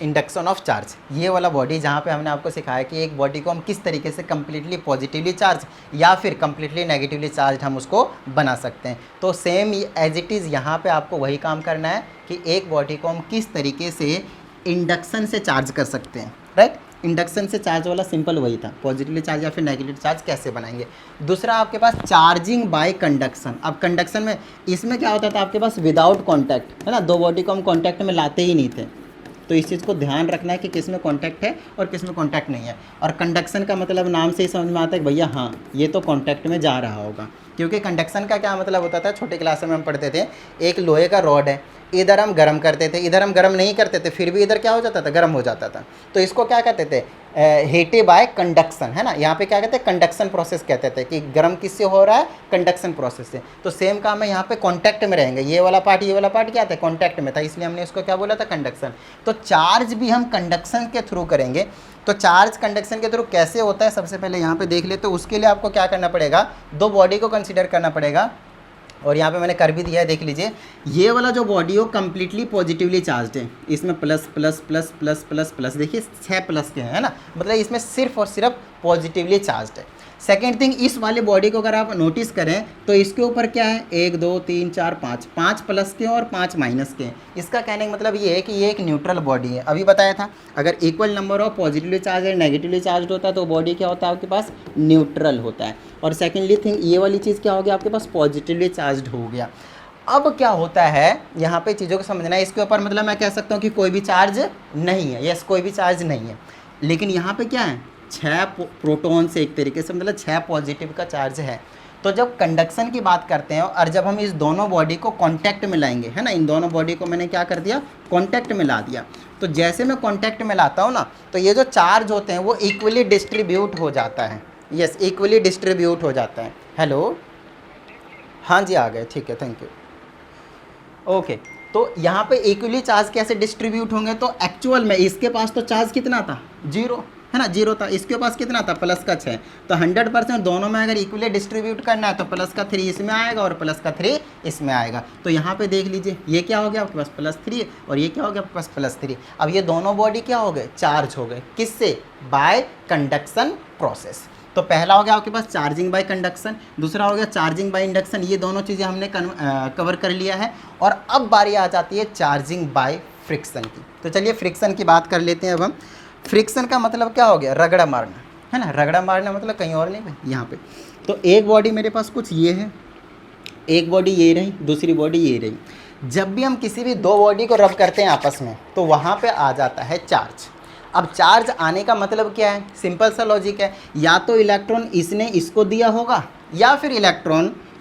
इंडक्शन ऑफ चार्ज, ये वाला बॉडी जहाँ पे हमने आपको सिखाया कि एक बॉडी को हम किस तरीके से कम्प्लीटली पॉजिटिवली चार्ज या फिर कम्प्लीटली नेगेटिवली चार्ज हम उसको बना सकते हैं। तो सेम एज इट इज़ यहाँ पे आपको वही काम करना है कि एक बॉडी को हम किस तरीके से इंडक्शन से चार्ज कर सकते हैं, राइट। इंडक्शन से चार्ज वाला सिंपल वही था, पॉजिटिवली चार्ज या फिर नेगेटिव चार्ज कैसे बनाएंगे। दूसरा आपके पास चार्जिंग बाय कंडक्शन। अब कंडक्शन में इसमें क्या होता था आपके पास, विदाउट कॉन्टैक्ट, है ना, दो बॉडी को हम कॉन्टैक्ट में लाते ही नहीं थे। तो इस चीज़ को ध्यान रखना है कि किस में कॉन्टैक्ट है और किस में कॉन्टैक्ट नहीं है। और कंडक्शन का मतलब नाम से ही समझ में आता है कि भैया हाँ ये तो कॉन्टैक्ट में जा रहा होगा, क्योंकि कंडक्शन का क्या मतलब होता था, छोटे क्लास में हम पढ़ते थे, एक लोहे का रॉड है, इधर हम गर्म करते थे, इधर हम गर्म नहीं करते थे, फिर भी इधर क्या हो जाता था, गर्म हो जाता था। तो इसको क्या कहते थे, हीटेड बाय कंडक्शन, है ना। यहाँ पे क्या कहते हैं, कंडक्शन प्रोसेस कहते थे कि गर्म किससे हो रहा है, कंडक्शन प्रोसेस से। तो सेम काम है यहाँ पे, कॉन्टैक्ट में रहेंगे। ये वाला पार्ट क्या था, कॉन्टैक्ट में था, इसलिए हमने इसको क्या बोला था, कंडक्शन। तो चार्ज भी हम कंडक्शन के थ्रू करेंगे। तो चार्ज कंडक्शन के थ्रू कैसे होता है, सबसे पहले यहाँ पे देख ले। तो उसके लिए आपको क्या करना पड़ेगा, दो बॉडी को कंसिडर करना पड़ेगा, और यहाँ पे मैंने कर भी दिया है, देख लीजिए। ये वाला जो बॉडी हो कम्प्लीटली पॉजिटिवली चार्ज है, इसमें plus plus plus plus plus plus, देखिए 6 प्लस के हैं, है ना, मतलब इसमें सिर्फ और सिर्फ पॉजिटिवली चार्ज है। सेकेंड थिंग, इस वाले बॉडी को अगर आप नोटिस करें तो इसके ऊपर क्या है, 1 2 3 4 5, 5 प्लस के और 5 माइनस के। इसका कहने का मतलब ये है कि ये एक न्यूट्रल बॉडी है। अभी बताया था, अगर equal number of positively charge है नेगेटिवली चार्ज होता है तो बॉडी क्या होता है आपके पास, न्यूट्रल होता है। और सेकेंडली थिंग, ये वाली चीज़ क्या हो गया आपके पास, पॉजिटिवली चार्ज हो गया। अब क्या होता है यहाँ पे चीज़ों को समझना है। इसके ऊपर मतलब मैं कह सकता हूँ कि कोई भी चार्ज नहीं है, यस कोई भी चार्ज नहीं है, लेकिन यहाँ पे क्या है, 6 प्रोटॉन से एक तरीके से मतलब 6 पॉजिटिव का चार्ज है। तो जब कंडक्शन की बात करते हैं और जब हम इस दोनों बॉडी को कांटेक्ट में लाएंगे, है ना, इन दोनों बॉडी को मैंने क्या कर दिया, कांटेक्ट में ला दिया। तो जैसे मैं कांटेक्ट में लाता हूँ ना, तो ये जो चार्ज होते हैं वो इक्वली डिस्ट्रीब्यूट हो जाता है। यस, इक्वली डिस्ट्रीब्यूट हो जाता है। हेलो, हाँ जी आ गए, ठीक है, थैंक यू। ओके, तो यहाँ पे इक्वली चार्ज कैसे डिस्ट्रीब्यूट होंगे, तो एक्चुअल में इसके पास तो चार्ज कितना था, 0, है ना, 0 था। इसके पास कितना था, प्लस का 6। तो 100% दोनों में अगर इक्वली डिस्ट्रीब्यूट करना है तो प्लस का 3 इसमें आएगा और प्लस का 3 इसमें आएगा। तो यहाँ पे देख लीजिए, ये क्या हो गया आपके पास, +3, और ये क्या हो गया आपके पास, +3। अब ये दोनों बॉडी क्या हो गए, चार्ज हो गए, किससे, बाय कंडक्शन प्रोसेस। तो पहला हो गया आपके पास चार्जिंग बाय कंडक्शन, दूसरा हो गया चार्जिंग बाय इंडक्शन। ये दोनों चीज़ें हमने कवर कर लिया है। और अब बारी आ जाती है चार्जिंग बाय फ्रिक्शन की। तो चलिए फ्रिक्शन की बात कर लेते हैं अब हम। फ्रिक्शन का मतलब क्या हो गया, रगड़ा मारना, है ना। रगड़ा मारना मतलब कहीं और नहीं भाई, यहाँ पे। तो एक बॉडी मेरे पास कुछ ये है, एक बॉडी ये रही, दूसरी बॉडी ये रही। जब भी हम किसी भी दो बॉडी को रब करते हैं आपस में, तो वहाँ पे आ जाता है चार्ज। अब चार्ज आने का मतलब क्या है, सिंपल सा लॉजिक है, या तो इलेक्ट्रॉन इसने इसको दिया होगा या फिर इलेक्ट्रॉन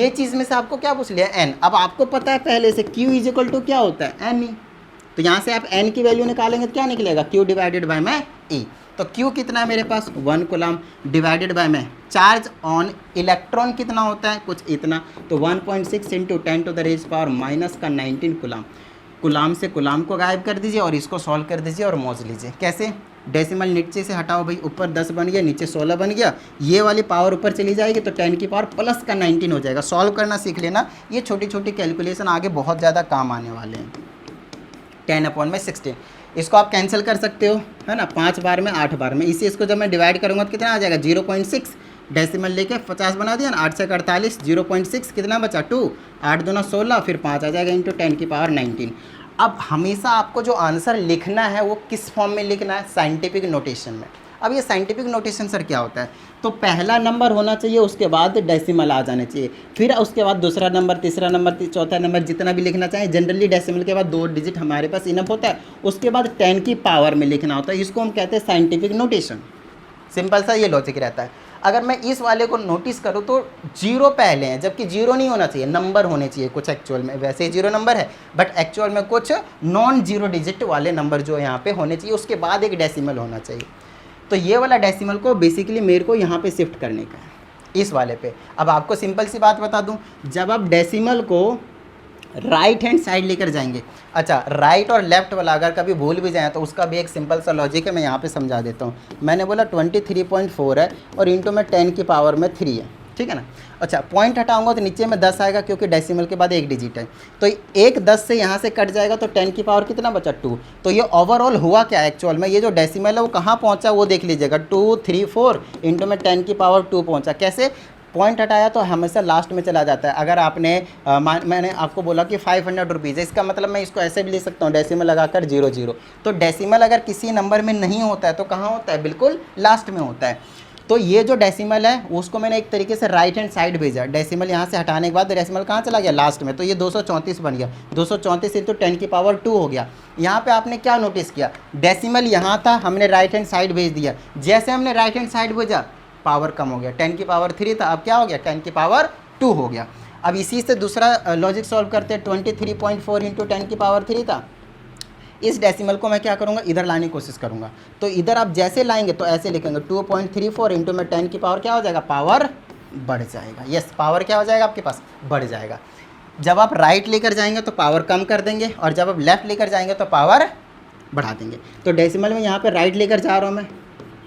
ये चीज़ में से आपको क्या पूछ लिया n। अब आपको पता है पहले से q इज इक्वल टू क्या होता है n ही, तो यहाँ से आप n की वैल्यू निकालेंगे तो क्या निकलेगा q डिवाइडेड बाय में e। तो q कितना है मेरे पास 1 कूलम डिवाइडेड बाय में चार्ज ऑन इलेक्ट्रॉन कितना होता है कुछ इतना, तो 1.6 into 10 to the raise power minus का 19 कूलम। कूलम से कूलम को गायब कर दीजिए और इसको सॉल्व कर दीजिए और मौज लीजिए। कैसे? डेसिमल नीचे से हटाओ भाई, ऊपर 10 बन गया नीचे 16 बन गया, ये वाली पावर ऊपर चली जाएगी तो 10 की पावर प्लस का 19 हो जाएगा। सॉल्व करना सीख लेना, ये छोटी छोटी कैलकुलेशन आगे बहुत ज़्यादा काम आने वाले हैं। 10/16 इसको आप कैंसिल कर सकते हो, है ना, 5 बार में 8 बार में। इसी इसको जब मैं डिवाइड करूँगा तो कितना आ जाएगा 0.6, डेसिमल लेके 50 बना दिया ना, 8 से 48, 0.6 कितना बचा 2, 8 दूना 16, फिर 5 आ जाएगा इंटू 10 की पावर 19। अब हमेशा आपको जो आंसर लिखना है वो किस फॉर्म में लिखना है, साइंटिफिक नोटेशन में। अब ये साइंटिफिक नोटेशन सर क्या होता है, तो पहला नंबर होना चाहिए, उसके बाद डेसिमल आ जाने चाहिए, फिर उसके बाद दूसरा नंबर, तीसरा नंबर, चौथा नंबर, जितना भी लिखना चाहें। जनरली डेसिमल के बाद 2 डिजिट हमारे पास इनफ होता है, उसके बाद 10 की पावर में लिखना होता है। इसको हम कहते हैं साइंटिफिक नोटेशन। सिंपल सा ये लॉजिक रहता है। अगर मैं इस वाले को नोटिस करूँ तो जीरो पहले है, जबकि जीरो नहीं होना चाहिए, नंबर होने चाहिए कुछ एक्चुअल में। वैसे ही जीरो नंबर है बट एक्चुअल में कुछ नॉन जीरो डिजिट वाले नंबर जो यहाँ पे होने चाहिए, उसके बाद एक डेसिमल होना चाहिए। तो ये वाला डेसिमल को बेसिकली मेरे को यहाँ पे शिफ्ट करने का है, इस वाले पे। अब आपको सिंपल सी बात बता दूँ, जब आप डेसिमल को राइट हैंड साइड लेकर जाएंगे, अच्छा राइट और लेफ्ट वाला अगर कभी भूल भी जाए तो उसका भी एक सिंपल सा लॉजिक है, मैं यहाँ पे समझा देता हूँ। मैंने बोला 23.4 है और इंटू में 10 की पावर में 3 है, ठीक है ना। अच्छा पॉइंट हटाऊंगा तो नीचे में 10 आएगा क्योंकि डेसिमल के बाद एक डिजिट है, तो एक 10 से यहाँ से कट जाएगा तो 10 की पावर कितना बचा 2। तो ये ओवरऑल हुआ क्या एक्चुअल में, ये जो डेसिमल है वो कहाँ पहुँचा वो देख लीजिएगा, 2 3 4 इंटू में 10 की पावर 2 पहुँचा। कैसे, पॉइंट हटाया तो हमेशा लास्ट में चला जाता है। अगर आपने मैंने आपको बोला कि 500 रुपीज़ है, इसका मतलब मैं इसको ऐसे भी ले सकता हूँ डेसिमल लगाकर 00। तो डेसिमल अगर किसी नंबर में नहीं होता है तो कहाँ होता है, बिल्कुल लास्ट में होता है। तो ये जो डेसिमल है उसको मैंने एक तरीके से राइट हैंड साइड भेजा, डेसिमल यहाँ से हटाने के बाद डेसिमल कहाँ चला गया, लास्ट में। तो ये 234 बन गया, 234 इंटू 10 की पावर 2 हो गया। यहाँ पे आपने क्या नोटिस किया, डेसिमल यहाँ था, हमने राइट हैंड साइड भेज दिया। जैसे हमने राइट हैंड साइड भेजा पावर कम हो गया, 10 की पावर 3 था, अब क्या हो गया 10 की पावर 2 हो गया। अब इसी से दूसरा लॉजिक सॉल्व करते हैं, 23.4 इंटू 10 की पावर 3 था। इस डेसिमल को मैं क्या करूँगा, इधर लाने की कोशिश करूँगा। तो इधर आप जैसे लाएंगे तो ऐसे लिखेंगे 2.34 इंटू में 10 की पावर क्या हो जाएगा, पावर बढ़ जाएगा। यस, पावर क्या हो जाएगा आपके पास, बढ़ जाएगा। जब आप राइट लेकर जाएंगे तो पावर कम कर देंगे और जब आप लेफ्ट लेकर जाएंगे तो पावर बढ़ा देंगे। तो डेसिमल में यहाँ पर राइट लेकर जा रहा हूँ मैं,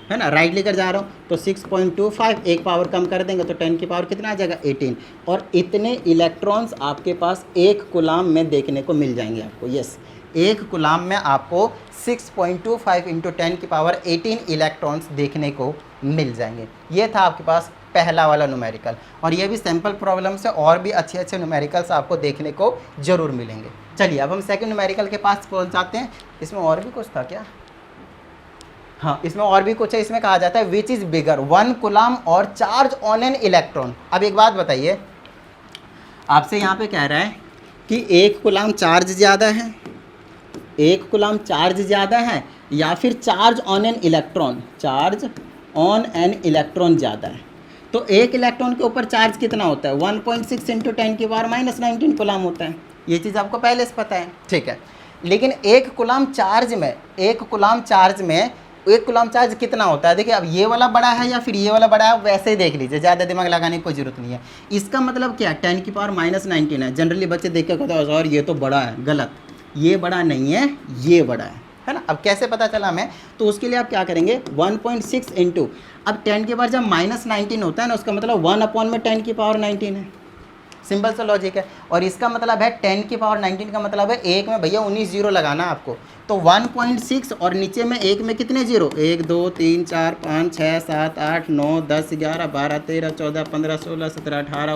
है ना, राइट लेकर जा रहा हूँ तो 6.25, एक पावर कम कर देंगे तो 10 की पावर कितना आ जाएगा 18। और इतने इलेक्ट्रॉन्स आपके पास एक कूलाम में देखने को मिल जाएंगे आपको। यस, एक कूलाम में आपको 6.25 इंटू 10 की पावर 18 इलेक्ट्रॉन्स देखने को मिल जाएंगे। ये था आपके पास पहला वाला न्यूमेरिकल, और ये भी सैम्पल प्रॉब्लम से और भी अच्छे अच्छे न्यूमेरिकल्स आपको देखने को ज़रूर मिलेंगे। चलिए अब हम सेकंड न्यूमेरिकल के पास पहुँच जाते हैं। इसमें और भी कुछ था क्या, हाँ इसमें और भी कुछ है। इसमें कहा जाता है विच इज़ बिगर 1 कूलाम और चार्ज ऑन एन इलेक्ट्रॉन। अब एक बात बताइए, आपसे यहाँ पे कह रहा है कि 1 कूलाम चार्ज ज़्यादा है, 1 कूलाम चार्ज ज़्यादा है या फिर charge on an electron, charge on an electron ज़्यादा है। तो एक इलेक्ट्रॉन के ऊपर चार्ज कितना होता है, 1.6 इंटू 10 की पावर -19 कूलाम होता है। ये चीज़ आपको पहले से पता है, ठीक है। लेकिन 1 कूलाम चार्ज में, 1 कूलाम चार्ज में 1 कूलाम चार्ज कितना होता है, देखिए अब ये वाला बड़ा है या फिर ये वाला बड़ा है, वैसे ही देख लीजिए, ज़्यादा दिमाग लगाने की कोई ज़रूरत नहीं है। इसका मतलब क्या है, 10 की पावर -19 है। जनरली बच्चे देख के कहते हैं सर ये तो बड़ा है, गलत, ये बड़ा नहीं है, ये बड़ा है ना। अब कैसे पता चला हमें, तो उसके लिए आप क्या करेंगे, 1.6 इंटू, अब 10 के बाद जब -19 होता है ना, उसका मतलब 1/10 की पावर 19 है। सिंपल सा लॉजिक है। और इसका मतलब है 10 की पावर 19 का मतलब है एक में भैया 19 जीरो लगाना आपको। तो 1.6 और नीचे में एक में कितने जीरो, 1 2 3 4 5 6 7 8 9 10 11 12 13 14 15 16 17 18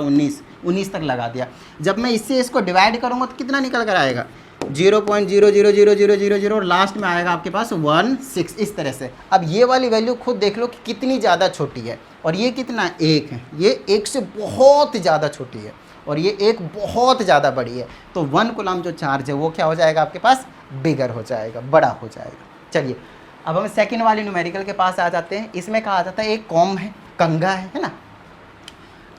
19 तक लगा दिया। जब मैं इससे इसको डिवाइड करूँगा तो कितना निकल कर आएगा, 0.00000 और लास्ट में आएगा आपके पास 16, इस तरह से। अब ये वाली वैल्यू खुद देख लो कि कितनी ज़्यादा छोटी है, और ये कितना 1 है, ये 1 से बहुत ज़्यादा छोटी है और ये 1 बहुत ज़्यादा बड़ी है। तो 1 कूलाम जो चार्ज है वो क्या हो जाएगा आपके पास, बिगर हो जाएगा, बड़ा हो जाएगा। चलिए अब हम सेकेंड वाले न्यूमेरिकल के पास आ जाते हैं। इसमें कहा जाता है एक कॉम है, कंघा है ना।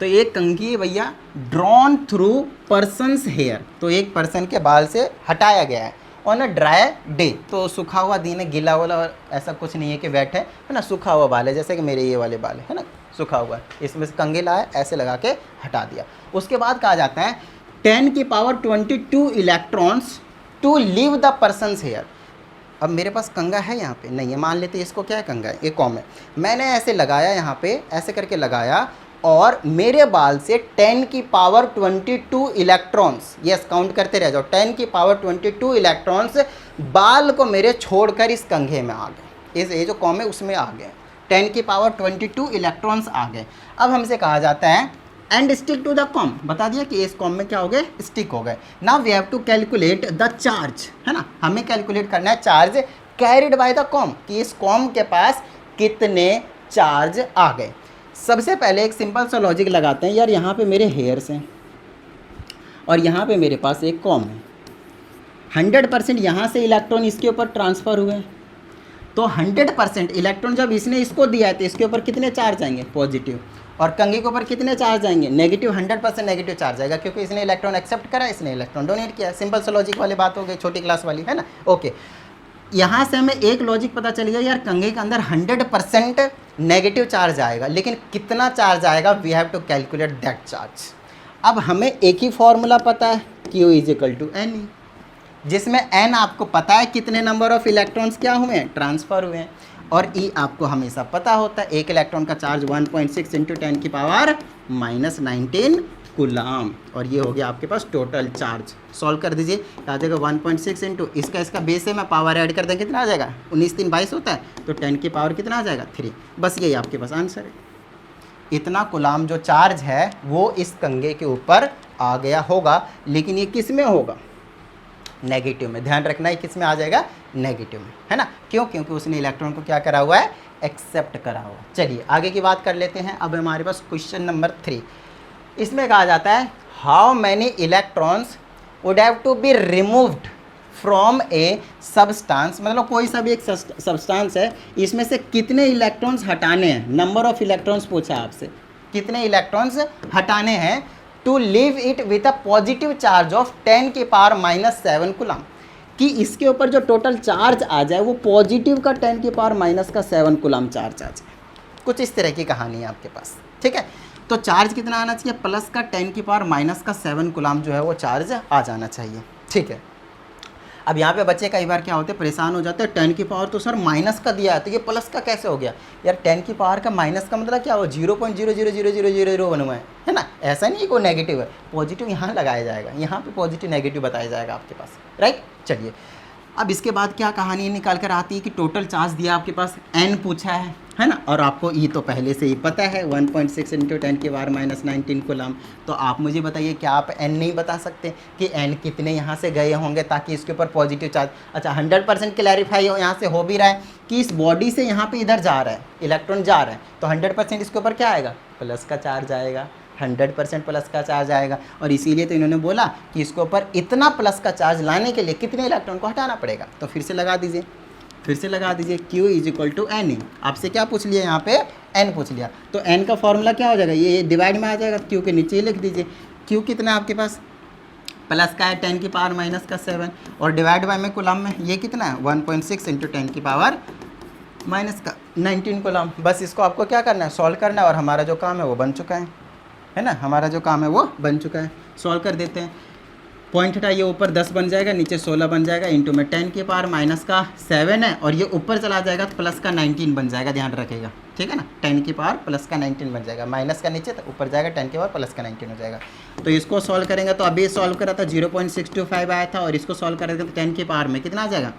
तो एक कंघी भैया ड्रॉन थ्रू पर्सनस हेयर, तो एक पर्सन के बाल से हटाया गया है ऑन अ ड्राई डे। तो सूखा हुआ दिन है, गीला वाला ऐसा कुछ नहीं है कि वेट है ना, सूखा हुआ बाल है, जैसे कि मेरे ये वाले बाल है ना, सूखा हुआ है। इसमें से कंघी लाया, ऐसे लगा के हटा दिया। उसके बाद कहा जाता है 10 की power 22 electrons to leave the person's hair. अब मेरे पास कंघा है यहाँ पे नहीं है, मान लेते इसको क्या है, कंघा है, एक कॉम है। मैंने ऐसे लगाया यहाँ पे, ऐसे करके लगाया और मेरे बाल से 10 की पावर 22 इलेक्ट्रॉन्स, यस काउंट करते रह जाओ, 10 की पावर 22 इलेक्ट्रॉन्स बाल को मेरे छोड़कर इस कंघे में आ गए, इस ये जो कॉम है उसमें आ गए, 10 की पावर 22 इलेक्ट्रॉन्स आ गए। अब हमसे कहा जाता है and stick to the comb, बता दिया कि इस कॉम में क्या हो गए, स्टिक हो गए। Now we have to calculate the charge, है ना, हमें कैलकुलेट करना है charge carried by the comb, कि इस कॉम के पास कितने चार्ज आ गए। सबसे पहले एक सिंपल सा लॉजिक लगाते हैं, यार यहाँ पे मेरे हेयर्स हैं और यहाँ पे मेरे पास एक कॉम है, 100% यहाँ से इलेक्ट्रॉन इसके ऊपर ट्रांसफ़र हुए, तो 100% इलेक्ट्रॉन जब इसने इसको दिया है तो इसके ऊपर कितने चार्ज आएंगे, पॉजिटिव, और कंघी के ऊपर कितने चार्ज आएंगे, नेगेटिव। 100% नेगेटिव चार्ज आएगा क्योंकि इसने इलेक्ट्रॉन एक्सेप्ट करा, इसने इलेक्ट्रॉन डोनेट किया। सिंपल सा लॉजिक वाली बात हो गई, छोटी क्लास वाली, है ना। ओके, यहाँ से हमें एक लॉजिक पता चल गया यार, कंघी के अंदर 100% नेगेटिव चार्ज आएगा, लेकिन कितना चार्ज आएगा, we have to calculate that charge. अब हमें एक ही फॉर्मूला पता है, Q = N, जिसमें N आपको पता है कितने नंबर ऑफ इलेक्ट्रॉन्स क्या हुए हैं, ट्रांसफ़र हुए हैं, और E आपको हमेशा पता होता है, एक इलेक्ट्रॉन का चार्ज 1.6 × 10⁻⁻19 कूलाम, और ये हो गया आपके पास टोटल चार्ज। सॉल्व कर दीजिए, आ जाएगा 1.6 इंटू इसका बेस है, मैं पावर ऐड कर दें कितना आ जाएगा, 19 3 22 होता है, तो 10 की पावर कितना आ जाएगा, 3। बस यही आपके पास आंसर है। इतना कूलाम जो चार्ज है वो इस कंघे के ऊपर आ गया होगा, लेकिन ये किस में होगा, नेगेटिव में। ध्यान रखना है किस में आ जाएगा, नेगेटिव में, है ना। क्यों, क्योंकि उसने इलेक्ट्रॉन को क्या करा हुआ है, एक्सेप्ट करा हुआ। चलिए आगे की बात कर लेते हैं। अब हमारे पास क्वेश्चन नंबर 3, इसमें कहा जाता है how many electrons would have to be removed from a substance, मतलब कोई सा भी एक सब्सटेंस है, इसमें से कितने इलेक्ट्रॉन्स हटाने हैं, नंबर ऑफ इलेक्ट्रॉन्स पूछा आपसे, कितने इलेक्ट्रॉन्स हटाने हैं, to leave it with a positive charge of 10⁻⁻7 coulomb, कि इसके ऊपर जो टोटल चार्ज आ जाए वो पॉजिटिव का 10⁻⁻7 कूलाम चार्ज आ जाए। कुछ इस तरह की कहानी है आपके पास, ठीक है। तो चार्ज कितना आना चाहिए, प्लस का 10⁻⁻7 कूलाम जो है वो चार्ज आ जाना चाहिए, ठीक है। अब यहाँ पे बच्चे कई बार क्या होते हैं, परेशान हो जाते हैं, 10 की पावर तो सर माइनस का दिया है, तो ये प्लस का कैसे हो गया यार, 10 की पावर का माइनस का मतलब क्या हो, 0.0000001 हुआ है ना। ऐसा नहीं को नेगेटिव है, पॉजिटिव यहाँ लगाया जाएगा, यहाँ पे पॉजिटिव नेगेटिव बताया जाएगा आपके पास, राइट। चलिए अब इसके बाद क्या कहानी निकाल कर आती है कि टोटल चार्ज दिया आपके पास, n पूछा है ना, और आपको E तो पहले से ही पता है 1.6 × 10⁻⁻19 कूलाम। तो आप मुझे बताइए क्या आप n नहीं बता सकते कि n कितने यहाँ से गए होंगे ताकि इसके ऊपर पॉजिटिव चार्ज। अच्छा 100% क्लैरिफाई हो यहाँ से हो भी रहा है कि इस बॉडी से यहाँ पे इधर जा रहा है, इलेक्ट्रॉन जा रहा है, तो 100% इसके ऊपर क्या आएगा, प्लस का चार्ज आएगा, 100% प्लस का चार्ज आएगा। और इसीलिए तो इन्होंने बोला कि इसके ऊपर इतना प्लस का चार्ज लाने के लिए कितने इलेक्ट्रॉन को हटाना पड़ेगा। तो फिर से लगा दीजिए, Q = N। आपसे क्या पूछ लिया यहाँ पे, N पूछ लिया, तो N का फॉर्मूला क्या हो जाएगा, ये डिवाइड में आ जाएगा, Q के नीचे ही लिख दीजिए। Q कितना है आपके पास, प्लस का है 10⁻⁻7, और डिवाइड बाय में कूलाम में ये कितना है 1.6 × 10⁻⁻19 कूलाम। बस इसको आपको क्या करना है, सॉल्व करना है, और हमारा जो काम है वो बन चुका है ना, हमारा जो काम है वो बन चुका है। सॉल्व कर देते हैं, पॉइंट हटाइए, ऊपर 10 बन जाएगा, नीचे 16 बन जाएगा, इंटू में 10⁻⁻7 है, और ये ऊपर चला जाएगा तो प्लस का 19 बन जाएगा, ध्यान रखेगा, ठीक है ना। 10⁻+ का 19 बन जाएगा, माइनस का नीचे तो ऊपर जाएगा, 10⁻+ का 19 हो जाएगा। तो इसको सॉल्व करेंगे तो अभी सॉल्व करा था 0.625 आया था, और इसको सॉल्व करेंगे तो 10 में कितना आ जाएगा,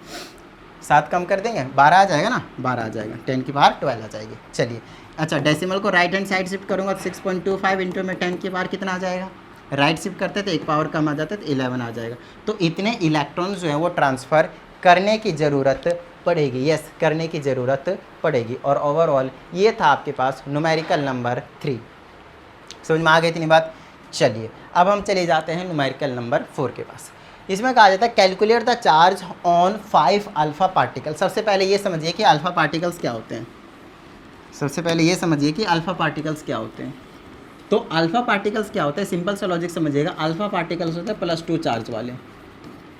7 कम कर देंगे 12 आ जाएगा ना, 12 आ जाएगा, 10⁻12 आ जाएगी। चलिए अच्छा, डेसिमल को राइट हैंड साइड शिफ्ट करूँगा तो 6.25 इंटू में 10 कितना आ जाएगा, राइट शिफ्ट करते तो एक पावर कम आ जाता है तो 11 आ जाएगा। तो इतने इलेक्ट्रॉन्स जो है वो ट्रांसफ़र करने की ज़रूरत पड़ेगी, यस करने की ज़रूरत पड़ेगी। और ओवरऑल ये था आपके पास न्यूमेरिकल नंबर 3। समझ में आ गई इतनी बात। चलिए अब हम चले जाते हैं न्यूमेरिकल नंबर 4 के पास। इसमें कहा जाता है calculate the charge on 5 alpha particle. सबसे पहले ये समझिए कि अल्फ़ा पार्टिकल्स क्या होते हैं, सबसे पहले ये समझिए कि अल्फ़ा पार्टिकल्स क्या होते हैं। तो अल्फ़ा पार्टिकल्स क्या होता है, सिंपल सा लॉजिक समझिएगा। अल्फ़ा पार्टिकल्स होते हैं +2 चार्ज वाले,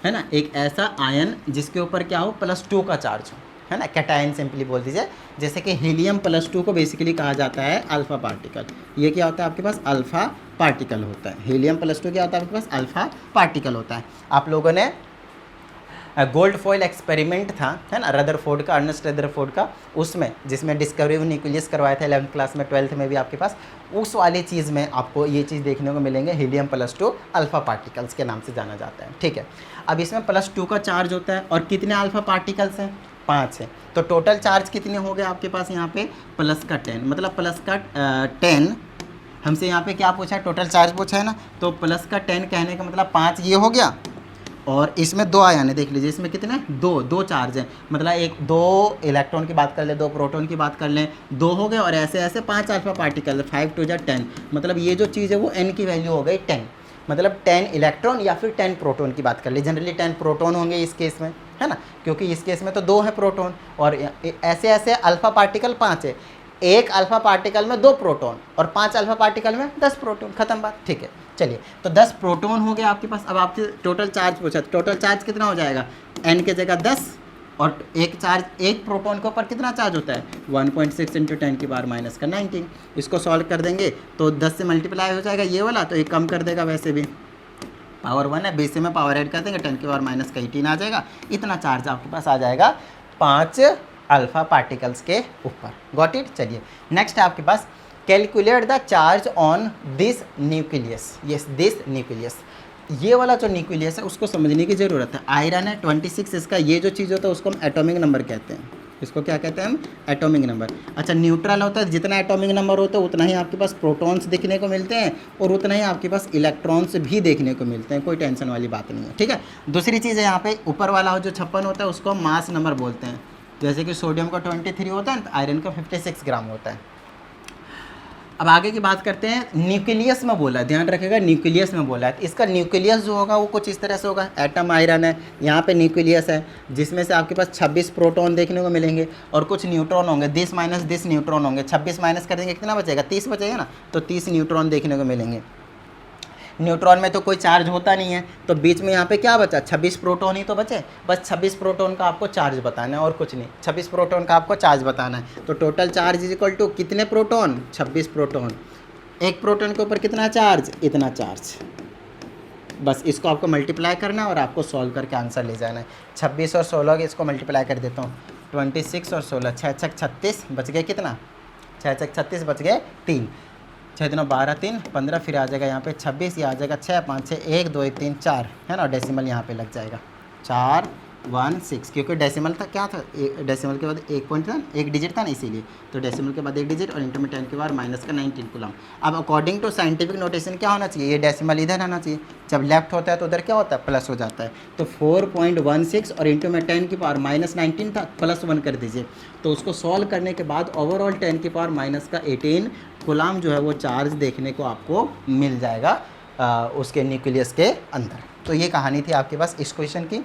है ना, एक ऐसा आयन जिसके ऊपर क्या हो, +2 का चार्ज हो, है ना, कैटायन सिंपली बोल दीजिए। जैसे कि हीलियम +2 को बेसिकली कहा जाता है अल्फ़ा पार्टिकल। ये क्या होता है आपके पास, अल्फ़ा पार्टिकल होता है। हीलियम +2 क्या होता है आपके पास, अल्फ़ा पार्टिकल होता है। आप लोगों ने गोल्ड फॉइल एक्सपेरिमेंट था, है ना, रदरफोर्ड का, अर्नेस्ट रदरफोर्ड का, उसमें जिसमें डिस्कवरी ऑफ न्यूक्लियस करवाया था 11th क्लास में, 12th में भी आपके पास, उस वाली चीज़ में आपको ये चीज़ देखने को मिलेंगे। हीलियम +2 अल्फ़ा पार्टिकल्स के नाम से जाना जाता है, ठीक है। अब इसमें +2 का चार्ज होता है, और कितने अल्फ़ा पार्टिकल्स हैं, 5 है। तो टोटल चार्ज कितने हो गए आपके पास यहाँ पे, प्लस का 10, मतलब प्लस का 10। हमसे यहाँ पे क्या पूछा है, टोटल चार्ज पूछा है ना, तो प्लस का 10 कहने का मतलब 5 ये हो गया, और इसमें 2 आयान है, देख लीजिए इसमें कितने, 2 चार्ज हैं, मतलब 2 इलेक्ट्रॉन की बात कर लें, 2 प्रोटॉन की बात कर लें, 2 हो गए, और ऐसे ऐसे 5 अल्फ़ा पार्टिकल, 5 × 10, मतलब ये जो चीज़ है वो n की वैल्यू हो गई 10, मतलब 10 इलेक्ट्रॉन या फिर 10 प्रोटॉन की बात कर ली। जनरली 10 प्रोटॉन होंगे इस केस में, है ना, क्योंकि इस केस में तो 2 है प्रोटॉन, और ऐसे ऐसे अल्फा पार्टिकल 5 है, एक अल्फा पार्टिकल में 2 प्रोटॉन और 5 अल्फा पार्टिकल में 10 प्रोटॉन, खत्म बात। ठीक है, चलिए, तो 10 प्रोटॉन हो गया आपके पास। अब आपसे टोटल चार्ज पूछा, टोटल चार्ज कितना हो जाएगा, n की जगह 10, और एक प्रोटॉन के ऊपर कितना चार्ज होता है, 1.6 इंटू 10⁻⁻⁹। इसको सॉल्व कर देंगे तो 10 से मल्टीप्लाई हो जाएगा ये वाला, तो ये कम कर देगा, वैसे भी पावर 1 है, बीच में पावर ऐड कर देंगे, 10⁻⁻18 आ जाएगा। इतना चार्ज आपके पास आ जाएगा 5 अल्फा पार्टिकल्स के ऊपर। Got it. चलिए, नेक्स्ट है आपके पास, calculate the charge on this nucleus. Yes, this nucleus, ये वाला जो न्यूक्लियस है उसको समझने की ज़रूरत है। आयरन है 26, इसका ये जो चीज़ होता है उसको हम एटॉमिक नंबर कहते हैं। इसको क्या कहते हैं हम, एटॉमिक नंबर। अच्छा, न्यूट्रल होता है, जितना एटॉमिक नंबर होता है उतना ही आपके पास प्रोटॉन्स देखने को मिलते हैं और उतना ही आपके पास इलेक्ट्रॉन्स भी देखने को मिलते हैं, कोई टेंशन वाली बात नहीं है। ठीक है, दूसरी चीज़ है यहाँ पे ऊपर वाला जो 56 होता है उसको मास नंबर बोलते हैं। जैसे कि सोडियम का 23 होता है, आयरन का 56 ग्राम होता है। अब आगे की बात करते हैं, न्यूक्लियस में बोला, ध्यान रखेगा, न्यूक्लियस में बोला है। तो इसका न्यूक्लियस जो होगा वो कुछ इस तरह से होगा, एटम आयरन है, यहाँ पे न्यूक्लियस है, जिसमें से आपके पास 26 प्रोटॉन देखने को मिलेंगे और कुछ न्यूट्रॉन होंगे, 10 माइनस 10 न्यूट्रॉन होंगे। 26 माइनस कर देंगे कितना बचेगा, 30 बचेगा ना, तो 30 न्यूट्रॉन देखने को मिलेंगे। न्यूट्रॉन में तो कोई चार्ज होता नहीं है, तो बीच में यहाँ पे क्या बचा, 26 प्रोटॉन ही तो बचे। बस 26 प्रोटॉन का आपको चार्ज बताना है और कुछ नहीं, 26 प्रोटॉन का आपको चार्ज बताना है। तो total charge is equal to कितने प्रोटॉन, 26 प्रोटॉन। एक प्रोटॉन के ऊपर कितना चार्ज, इतना चार्ज। बस इसको आपको मल्टीप्लाई करना है और आपको सॉल्व करके आंसर ले जाना है। 26 और 16 के इसको मल्टीप्लाई कर देता हूँ, 26 और 16, 6 6 36 बच गए कितना, 6 6 36 बच गए 3, 6 दिनों 12 3 15, फिर आ जाएगा यहाँ पे 26, ये आ जाएगा 6 5 6 1 2 1 3 4, है ना, डेसिमल यहाँ पे लग जाएगा 416, क्योंकि डेसिमल था क्या था, डेसिमल के बाद एक पॉइंट था, एक डिजिट था ना, इसीलिए तो डेसिमल के बाद एक डिजिट और इंटू में 10 की पावर माइनस का 19 कूलम। अब अकॉर्डिंग टू साइंटिफिक नोटेशन क्या होना चाहिए, ये डेसिमल इधर आना चाहिए, जब लेफ्ट होता है तो उधर क्या होता है, प्लस हो जाता है। तो 4.16 और इंटू में 10 की पावर माइनस 19 था, +1 कर दीजिए, तो उसको सॉल्व करने के बाद ओवरऑल 10 की पावर माइनस का 18 कूलम जो है वो चार्ज देखने को आपको मिल जाएगा उसके न्यूक्लियस के अंदर। तो ये कहानी थी आपके पास इस क्वेश्चन की।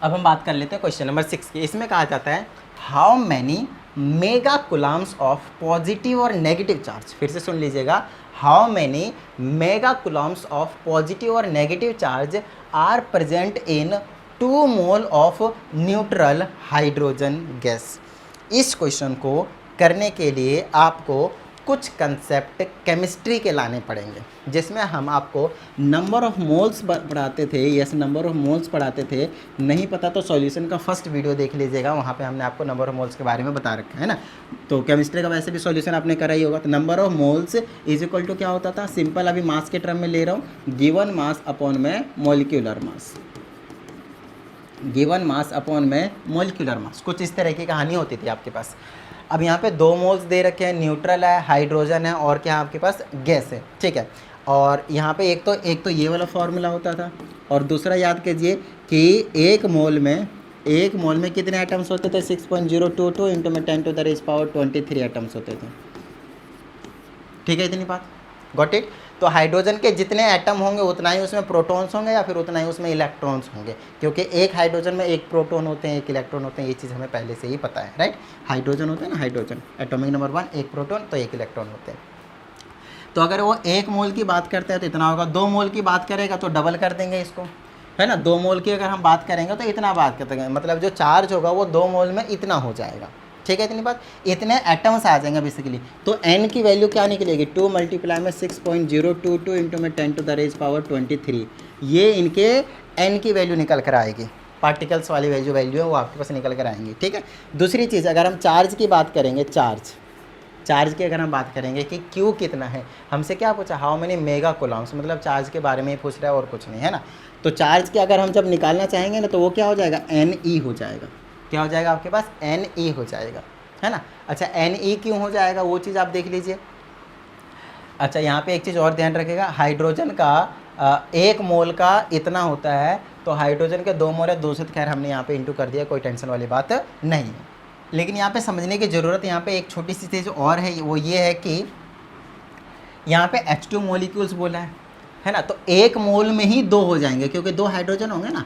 अब हम बात कर लेते हैं क्वेश्चन नंबर 6 की। इसमें कहा जाता है how many mega coulombs of positive और नेगेटिव चार्ज, फिर से सुन लीजिएगा, how many mega coulombs of positive और negative charge are present in 2 mole of neutral hydrogen gas. इस क्वेश्चन को करने के लिए आपको कुछ कंसेप्ट केमिस्ट्री के लाने पड़ेंगे, जिसमें हम आपको नंबर ऑफ मोल्स पढ़ाते थे, यस नंबर ऑफ मोल्स पढ़ाते थे। नहीं पता तो सॉल्यूशन का फर्स्ट वीडियो देख लीजिएगा, वहाँ पे हमने आपको नंबर ऑफ मोल्स के बारे में बता रखा है ना। तो केमिस्ट्री का वैसे भी सॉल्यूशन आपने करा ही होगा। तो number of moles is equal to क्या होता था, सिंपल अभी मास के टर्म में ले रहा हूँ, गिवन मास अपॉन में molecular mass, given mass upon में मॉलिक्यूलर मास, कुछ इस तरह की कहानी होती थी आपके पास। अब यहाँ पे 2 मोल्स दे रखे हैं, न्यूट्रल है, हाइड्रोजन है और क्या आपके पास गैस है, ठीक है। और यहाँ पे एक तो ये वाला फार्मूला होता था, और दूसरा याद कीजिए कि एक मोल में कितने एटम्स होते थे, 6.022 इंटू में 10⁻23 एटम्स होते थे, ठीक है, इतनी बात गॉट इट। तो हाइड्रोजन के जितने एटम होंगे उतना ही उसमें प्रोटॉन्स होंगे या फिर उतना ही उसमें इलेक्ट्रॉन्स होंगे, क्योंकि एक हाइड्रोजन में एक प्रोटॉन होते हैं, एक इलेक्ट्रॉन होते हैं, ये चीज़ हमें पहले से ही पता है, राइट। हाइड्रोजन होता है ना, हाइड्रोजन एटॉमिक नंबर 1, एक प्रोटॉन तो एक इलेक्ट्रॉन होते हैं। तो अगर वो 1 मोल की बात करते हैं तो इतना होगा, 2 मोल की बात करेगा तो डबल कर देंगे इसको, है ना। 2 मोल की अगर हम बात करेंगे तो इतना बात करते हैं, मतलब जो चार्ज होगा वो 2 मोल में इतना हो जाएगा, ठीक है, इतनी बात, इतने एटम्स आ जाएंगे बेसिकली। तो n की वैल्यू क्या निकलेगी, 2 मल्टीप्लाई में 6.022 इंटू में 10⁻23, ये इनके n की वैल्यू निकल कर आएगी, पार्टिकल्स वाली वैल्यू है वो आपके पास निकल कर आएंगी, ठीक है। दूसरी चीज़, अगर हम चार्ज की बात करेंगे, चार्ज की अगर हम बात करेंगे कि Q कितना है, हमसे क्या पूछा, हाउ मेनी मेगा कुलाम्स, मतलब चार्ज के बारे में ही पूछ रहा है और कुछ नहीं, है ना। तो चार्ज के अगर हम जब निकालना चाहेंगे ना तो वो क्या हो जाएगा, Ne हो जाएगा, क्या हो जाएगा आपके पास, Ne हो जाएगा, है ना। अच्छा, Ne क्यों हो जाएगा वो चीज़ आप देख लीजिए। अच्छा, यहाँ पे एक चीज़ और ध्यान रखिएगा, हाइड्रोजन का 1 मोल का इतना होता है, तो हाइड्रोजन के 2 मोल है, 2 से खैर हमने यहाँ पे इंटू कर दिया, कोई टेंशन वाली बात नहीं है। लेकिन यहाँ पे समझने की ज़रूरत, यहाँ पे एक छोटी सी चीज़ और है, वो ये है कि यहाँ पे H2 मॉलिक्यूल्स बोला है ना, तो 1 मोल में ही 2 हो जाएंगे, क्योंकि 2 हाइड्रोजन होंगे ना,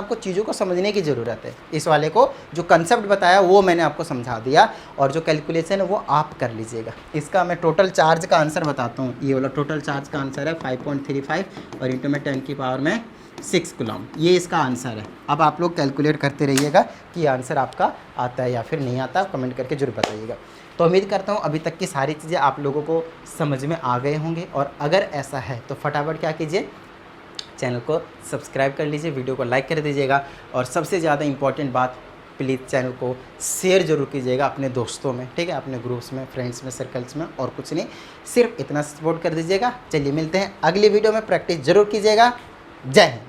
आपको चीज़ों को समझने की ज़रूरत है। इस वाले को जो कंसेप्ट बताया वो मैंने आपको समझा दिया, और जो कैलकुलेशन है वो आप कर लीजिएगा। इसका मैं टोटल चार्ज का आंसर बताता हूँ। ये वाला टोटल चार्ज का आंसर है 5.35 और इंटू में 10 की पावर में 6 कूलम, ये इसका आंसर है। अब आप लोग कैलकुलेट करते रहिएगा कि आंसर आपका आता है या फिर नहीं आता, कमेंट करके जरूर बताइएगा। तो उम्मीद करता हूँ अभी तक की सारी चीज़ें आप लोगों को समझ में आ गए होंगे, और अगर ऐसा है तो फटाफट क्या कीजिए, चैनल को सब्सक्राइब कर लीजिए, वीडियो को लाइक कर दीजिएगा, और सबसे ज़्यादा इंपॉर्टेंट बात, प्लीज़ चैनल को शेयर जरूर कीजिएगा अपने दोस्तों में, ठीक है, अपने ग्रुप्स में, फ्रेंड्स में, सर्कल्स में, और कुछ नहीं, सिर्फ इतना सपोर्ट कर दीजिएगा। चलिए मिलते हैं अगली वीडियो में, प्रैक्टिस जरूर कीजिएगा। जय हिंद।